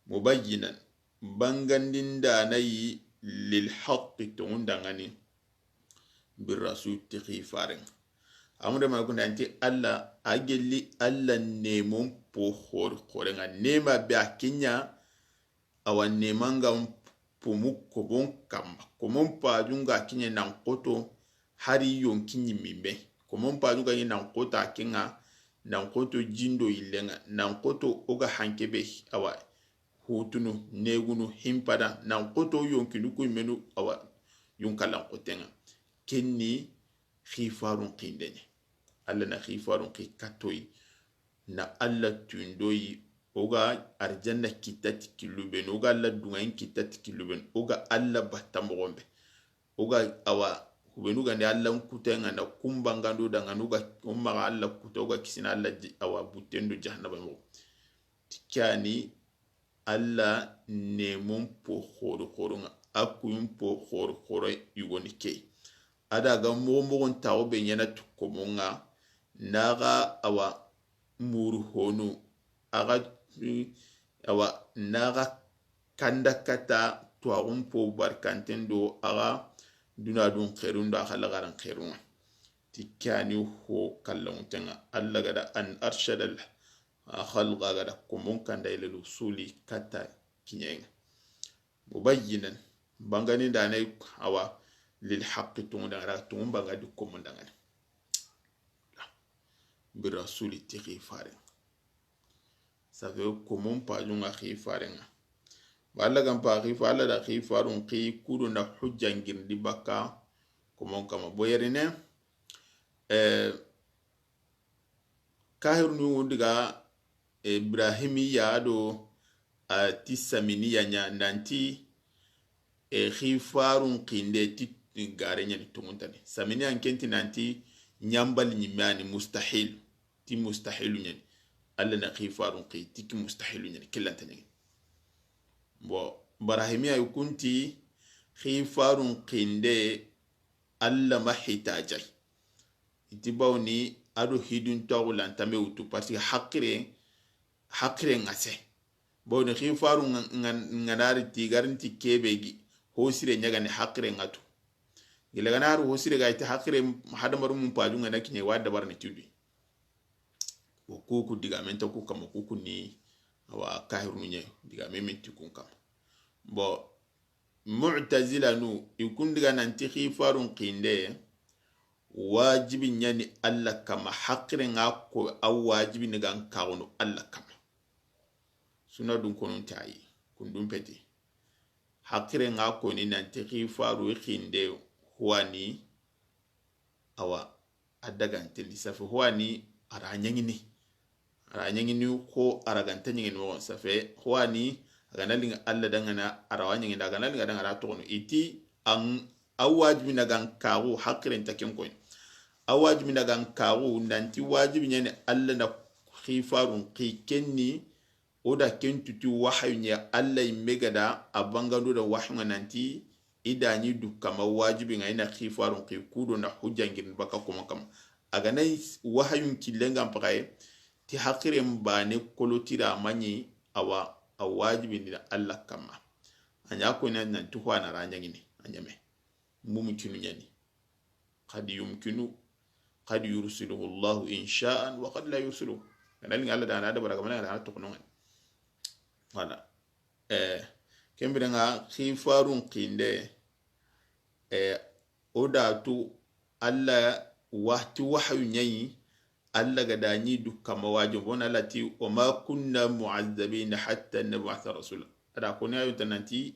[SPEAKER 1] mubayyinan bangandin da nayi lil haqqi tundangani bir rasul tikhifaren amuda ma kun anti alla agelli alla nemon po khorenga nema be akinya awan nemanga pomu kobon kamba komon pa junga kinya nan koto hari yonkinyi mimbe komon pa junga nan koto akinga nan koto jindo ilenga nan koto oga hankebe awa hutunu negunu himpada nan koto yonkinu ku menu awa yonkalan kotenga kenni khifarun qindenye alla na khifarun qikatoy na alla tundoyi oga arjanna kitati kiluben oga alla dungain kitati kiluben oga alla batamogombe oga awa kubenu gande alla nkutenga na kumbangando danga nuga umma alla kutoga kisina alla awa butendo jahannaba mo tikani alla nemon po khoronga akuyum po khoro yugoni kei ada ga mogon tawo be nyana tukomonga naga awa muru honu aga awa naga kanda kata tuwagun po barkantendo aga duna dun khairun da khalagaran khairun tikani ho kallon tanga alla gada an arshadal khalqa gada komon kanda ila usuli kata kinyenga mubayyinan bangani da nay awa lil haqqi tundangara tumbanga du komon dangani bi rasuli tikhifare ça veut comment pas junga khifarenga wala gam pa khifala da khifarun qi kudu na hujja ngirdi baka comment kama boyerine kahir nu diga ibrahimiya do tisaminiya nya nanti khifarun qinde ti garenya ni tumuntani saminiya kenti nanti nyambal nyimani mustahil ti mustahilu nyani alla na khifarun qi ti mustahilu nyani kilanta nyani bo barahimiya yukunti khifarun qinde alla mahitajai itibawni ado hidun tawulan tame utu parce que hakire ngase bawni khifarun nganari tigarinti kebegi hosire nyagani hakire ngatu gila ganaru hosire ga ita hakire hadamaru mun paju ngana kinye wadda barni tudui kuku diga menta ku kama kuku ni awa kahiru nye diga mementi kun kama bo mu'tazila nu ikun diga nanti khifarun qinde wajibi nyani alla kama hakire ngako au wajibi nigan kawono alla kama suna dun konun tayi kundum peti hakire ngako ni nanti khifaru qinde huwani awa adagante lisafi huwani aranyangini ko aragante nyingini mo safe huwani aganalinga alla dangana arawanyangini aganalinga dangana tono iti an awajibi nagan kawo hakire ntaken ko awajibi nagan kawo nanti wajibi nyane alla na khifarun qikenni oda kentutu wahyu nya alla imegada abangado da wahyu nanti idani dukama wajibi nga ina khifarun qi kudo na hujjangin baka kuma kam aga nay wahayun killenga mpakaye ti hakire mbane kolotira manyi awa awajibi ni Allah kama anya ko ina nan tuhwa na ranjangini anyame mumkinu nyani qad yursiluhu Allah in sha'an wa qad la yursiluhu kana linga Allah da baraga mana da to kuno wala kembere nga khifarun qinde odatu alla wahti wahyu nyayi alla gadani dukama wajib wona lati wa ma kunna mu'azzabin hatta nab'atha rasula ada koni ayu tananti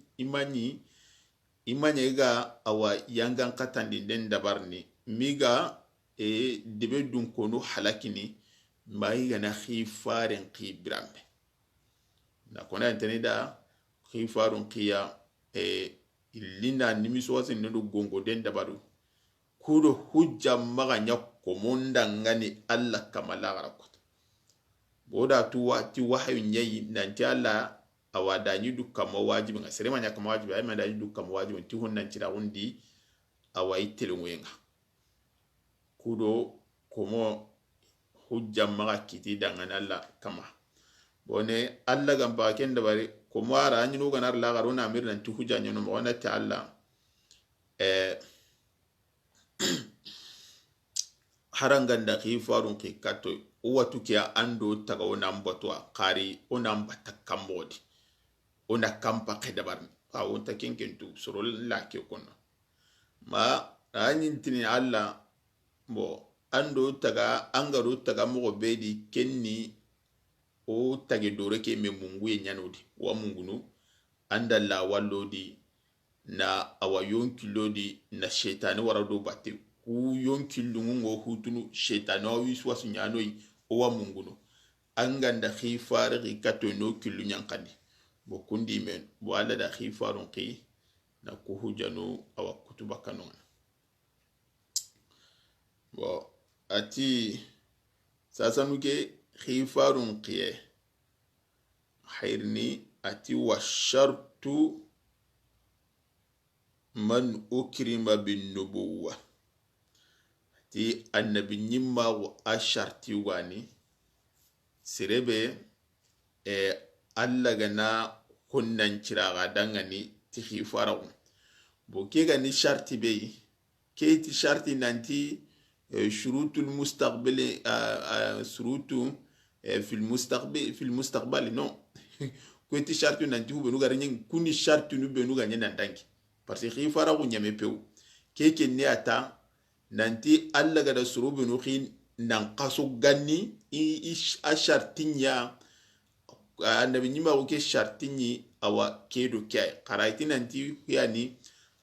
[SPEAKER 1] imani ga awa yangan katandi den dabarni miga debe dun kono halakini mai gana khifaren qibrambe na kona tanida khifarun qiya illinda nimiso wasin ndu gongo den dabaru kudo hujja maga nyakko monda ngani alla kamala garakot boda ti wahyu nyayi nanti alla awada ni dukkan wajibi nga sere manya kama wajibi ay manda ni dukkan wajibi ti hunnan tira undi awai telwenga kudo komo hujja maga kiti dangana alla kama bone alla gamba ken dabari ko mara anyinu ganar la garona amir nan tu hujja nyano mo na ta alla haranganda khifarun qikato watu kia ando taga ona mbotwa qari ona mbata kambodi ona kampa kedabar awu takenkentu surul la ke kono ma anyintini alla bo ando taga angaro taga mo bedi kenni o tage dore ke me mungu ye nyanodi wa mungunu anda la walodi na awa yonkilodi na shetani warado batte ku yonkilungu ngo hutunu shetani wa wiswasu nyanoi o wa mungunu anganda khifar rikato no kilu nyankani bo kundi men bo ala da khifarun qi na ku hujanu awa kutuba kanon bo ati sasanuke khifarun qiye khairni ati wa shartu man ukrima bin nubuwa ati annabi nyimma wa asharti wani sirebe alla gana kunnan kiraga dangani ti khifaraw bo ke gani sharti be ke ti sharti nanti shurutul mustaqbali shurutu في المستقبل non كنت شرط نانتي هو بنوغا رنين كوني شرط نو بنوغا نينا دانكي parce que khifara ko nyame pew keke ne ata nanti alla gada suru benu khin nan qaso ganni i shartinya annabi nyima ko ke shartinyi awa kedo kay qaraiti nanti yani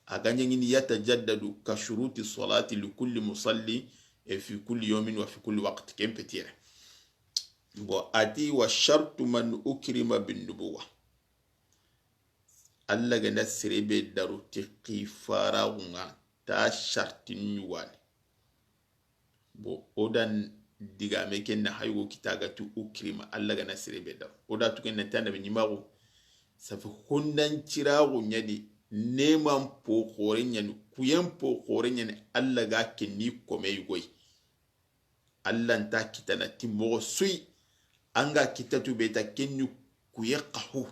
[SPEAKER 1] aganya ngini yatajaddadu ka shuruti salati li kulli musalli fi kulli yawmin wa fi kulli waqt kempetire bo ati wa shartu man ukrima bin nubuwa alla ga nasrebe daru ti qifara nga ta shartin yuwani
[SPEAKER 2] bo odan diga me ken na haygo kitaga tu ukrima alla ga nasire beda oda tu ken tanda be nyimago safi hundan cirago nyadi neman po khore nyani kuyen po khore nyani alla ga kenni kome yugoy alla nta kitana timo sui anga kitatu beta kenni kuye qahu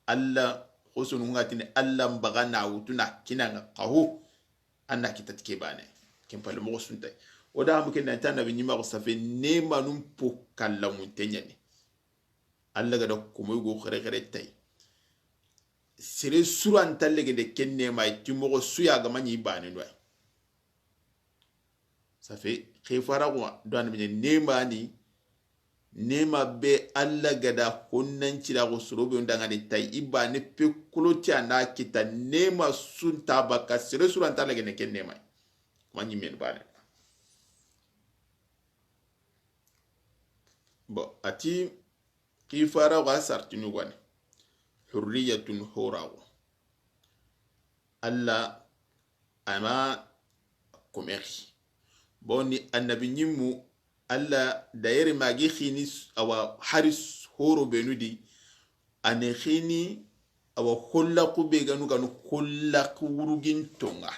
[SPEAKER 2] alla khosunu ngatini alla mbaga na wutuna kinanga qahu anna kitati ke bane ken pal mo sunta oda am ken tanda be nyimago safi nemanum po kala muntenyani alla ga da kumoy go khare khare tay sere suran talege de kenne mai timogo suya ga manyi bane no safi khifara ko don be nema ni nema be alla ga da honnan cira go surobe ndanga de tay ibane pe kuloti ana kita nema sunta baka sere suran talege ne kenne mai manyi men bane bo ati khifara ga sartinu gwane hurriyatun horago alla ama komeri boni annabi nyimmu alla dayere magi khini awa haris horo benudi ane khini awa holla ku be ganu holla ku wurugin tonga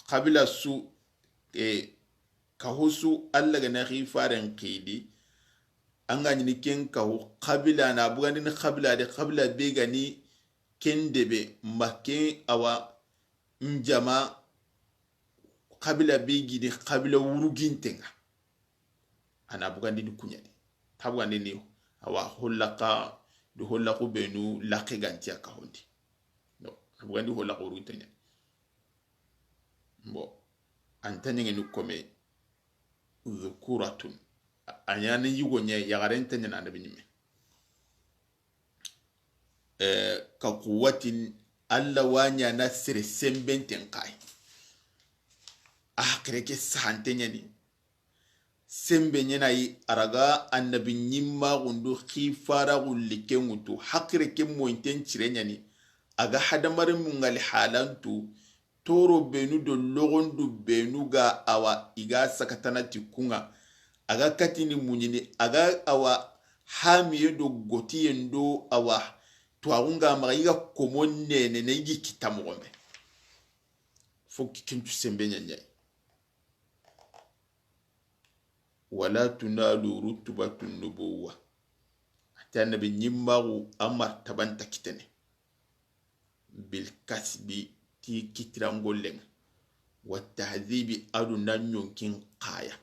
[SPEAKER 2] qabila su kahusu alla ga na khifaren qidi anga ni ken kahu qabila na bugani ni qabila de qabila be gani ken debe make awa njama qabila be gidi qabila wurugintenga ana bugandi ni kunyani tabugandi ni awa hollaka do hollaku benu laqe ganti aka hondi no bugandi hollaku wurugintenga bo antanye ni kome zukuratun anyani yugo nye yagarente nyana anda binyime ka quwwatin alla wanya na sere sembenten kai kreke sante nyani sembe nyana yi araga annabi nyimma gundu khifara gullike ngutu hakre ke mointen cire nyani aga hadamare mungali halantu toro benu do logondu benu ga awa iga sakatana tikunga aga katini munyini aga awa hamiye do gotiye ndo awa tuarunga mariga komone ne negi kitamombe foki kintu sembe nyanya wala tunalu rutubatun nubuwa atana be nyimmaru amar tabanta kitene bil kasbi ti kitirangoleng wa tahdhibi adu nanyonkin qaya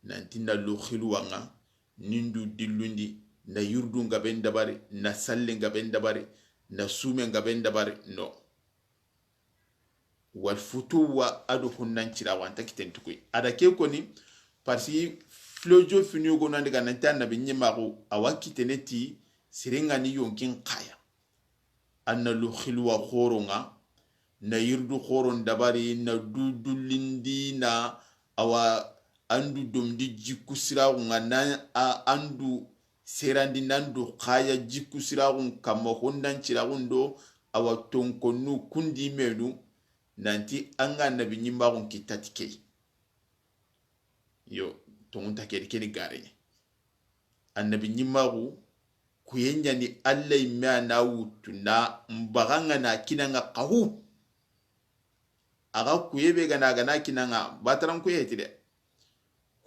[SPEAKER 2] nanti na lokhilwanga nindu dilundi na yurdu ngaben dabari na salle ngaben dabari na sume ngaben dabari no wal futuwa adu hunnan cirawanta kitentukui ada ke koni parsi flojo finio go nande gananta na binyimaru awakiteneti sirenga ni yonkin qaya anna lokhilwa khoronga na yurdu khoron dabari na dudulindi na awa andu domdi jikku siragunga na andu serandi nandu khaya jikku siragun kama hondan ciragundo awa tonkonu kundi menu nanti anga nabi nyimbagun kitatike yo tongunta keni gare annabi nyimbagu kuyenya ni allai ma na wutu na mbaganga na kinanga qahu aga kuyebe gana kinanga bataran kuyetide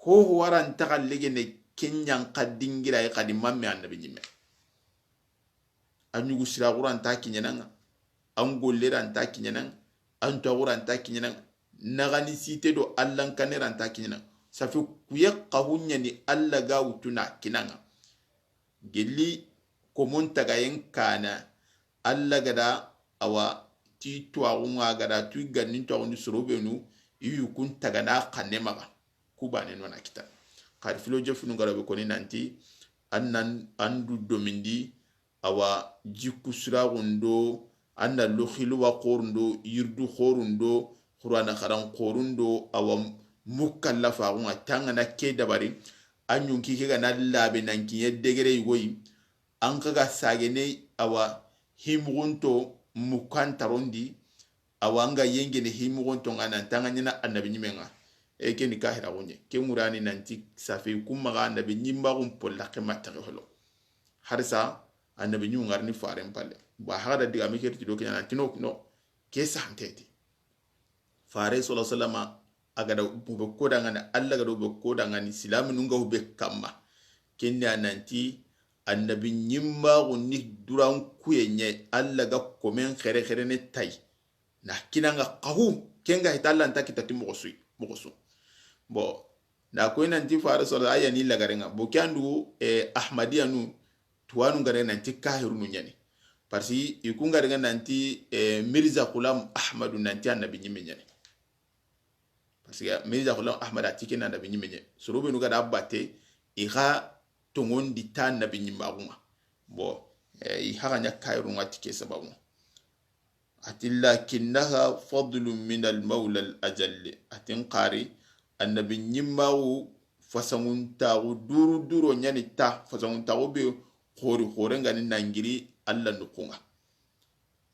[SPEAKER 2] ho waran takallige ne kenyan kadingira e kadi mamme annabi nyimme anyugu sira quran ta kinyananga an golleran ta kinyananga an tawuran ta kinyananga nagani site do allan kaneran ta kinyananga safi kuye qahunya ni alla ga wutuna kinanga gelli ko montaga yen kana alla gada awa ti tuagunga gada tu gannin tuagundi sorobenu yu kun taga na kanemaga kubane nona kita kar filosofi nu garabe koni nanti annan andu domindi awa jikku siragundo anna lokhilu wa qorundo yirdu qorundo qur'ana kharan qorundo awa mukallafa gunga tangana ke dabari anyun kike ga na labe nanki yedegere yugoyi an kaga sagene awa himgunto mukantarondi awanga yenge ne himu gonto ngana tanganyina annabi nyimenga e ke ni kahira gonye ke murani nanti safi kuma annabi nyimba gon polla kemata holo harsa annabi nyu ngarni faren palle ba hada diga me kerti do kenya tino no ke santeti fare sallallahu alaihi wasallam agada bube koda ngana alla gado be koda ngani islam nunga ube kamma kenya nanti annabi nyimba gon ni duran kuyenye alla ga komen khere ne tai na kinanga qahu kenga hitalla anta kitati mogosu bo na ko nanti fare sallallahu aya ni lagarenga bo kyandu ahmadiya nu tuwanu ngare nanti kahiru nu nyani parsi ikunga renga nanti mirza ghulam ahmadu nanti annabi nyime nyani parce que mirza ghulam ahmad atike na annabi nyime nyani sorobe nu gada abate iga tongondi tan annabi nyima guma bo i haga nya kahiru ngatike sababu atilla kinnaha fadlun min al mawla al ajall atin qari annabi nyima fasangun tagu duro nyani ta fasangun tagu be khori ngani nangiri alla nukunga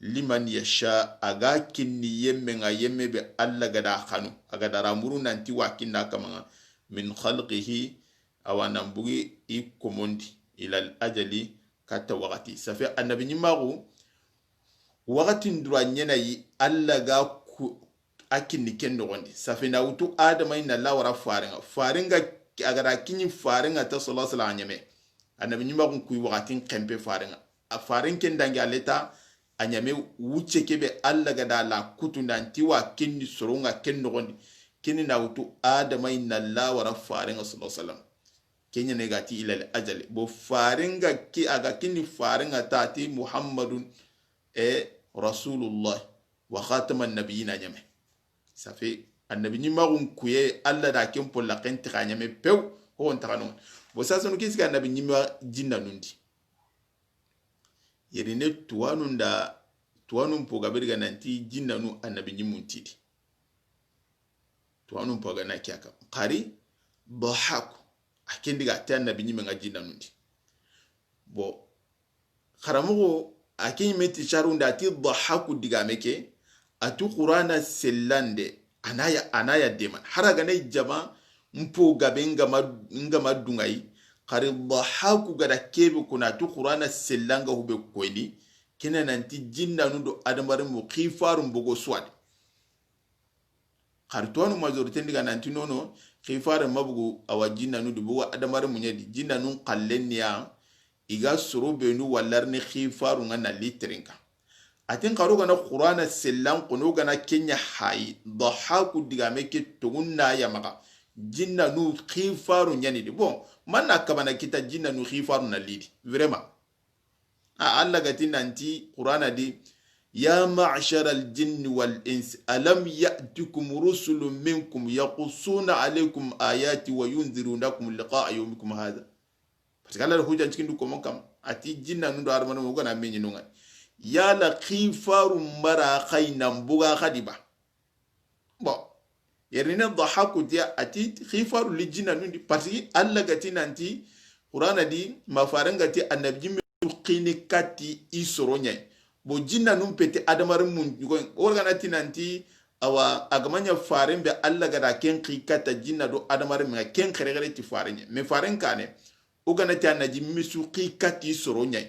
[SPEAKER 2] liman yasha aga kinni yemme be alla gada khanu aga daramuru nanti wakinna kama min khalqihi awana bugi ikomondi ila al ajali kata waqti safi annabi nyimagu waqti ndura nyena yi alla ga akinni kendo gondi safi na utu adama inna la wara faringa agara kinyi faringa ta sallallahu alaihi wasallam annabi nyima kun kuyi wakatin kempe faringa a farin ken dangi aleta anyame wuce kebe alla gada la kutu nanti wa kinni soronga ken nogondi kinni na wutu adama inna la wara faringa sallallahu alaihi wasallam kenya negati ila al ajali bo faringa ki aga kinni faringa tati muhammadun rasulullah wa khataman nabiyina nyame safi annabi nyima kun kuye alla da ken polla ken tikanyame pew ho on takano bo sasa no kisiga annabi nyima jinna nundi yerine tuwanu mpoga beriga nanti jinna nu annabi nyimuntidi tuwanu mpoga na kiaka qari dhahaku akendiga ta annabi nyima nga jinna nundi bo kharamugo akenyi meti charunda ti dhahaku diga meke atu qur'ana sellande anaya deman haraga ne jama mpoga benga madungai qari dhahaku gada kebe kuna tu qur'ana sellanga hube koyni kina nanti jinna nudo adamare mu khifarum bogo swad qari tonu majorité ndiga nanti nono khifarum mabugo awa jinna nudo bogo adamare mu nyedi jinna nun qallenya iga sorobe nu wallarni khifaru ngana litrinka atin qaruga na qur'ana sellan kuno gana kenya hay dhahaku diga meke tunna ya maka jinna nu khifaru nyani di bon manna kabana kita jinna nu khifaru na lidi vraiment alla gati nanti qur'ana di ya ma'shara al-jinn wal ins alam ya'tikum rusulun minkum yaqussuna alaykum ayati wa yunzirunakum liqa'a yawmikum hadha parce que alla hujan cikin du ko kam ati jinna nu do armanu mo gana menyi nunga yala khifaru mara khayna mbuga khadiba bon yerine dhahaku dia ati khifaru lijina nundi parce que alla gati nanti qur'ana di mafaranga ti annabi mi qini kati isoronya bo jinna num pete adamar mun go organa ti nanti awa agamanya farembe alla gada ken qikata jinna do adamar mi ken khere ti farenya me faren kane ogana ti annabi mi su qikati isoronya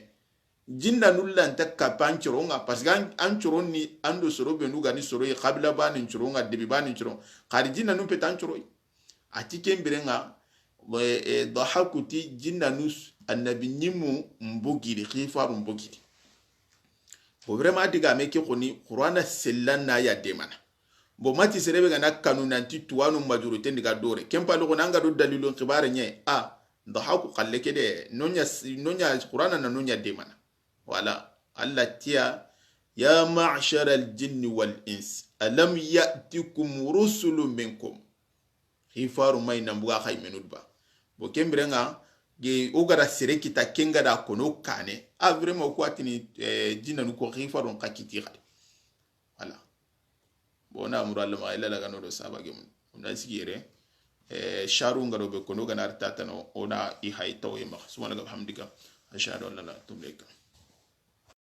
[SPEAKER 2] jinna nulla nta kapan choronga parce que an choroni ando soro be nuga ni soro e qabla bani choronga debi bani choron khari jinna nu petan choroi ati kembirenga dhahakuti jinna nus annabi nyimu mbogiri khifaru mbogiri bo vraiment diga meke koni qur'ana sellanna ya demana bo mati serebe gana kanu nanti tuwanu majorité ndiga dore kempa lo nanga do dalilon khibare nye dhahaku khalleke de nonya qur'ana na nonya demana wala Allah tia ya ma'shara al-jinn wal ins alam ya'tikum rusulun minkum khifaru may nambuga khay menudba bo kembrenga ge ogara sere kita kenga da kono kane vraiment ko atini jinna nu ko khifaru qakiti khadi wala bona amuralla ma ila laga no do sabage mun na sigire sharu ngaro be kono ganar tatano ona i hay taw ma subhanaka hamdika ashhadu an la ilaha illa anta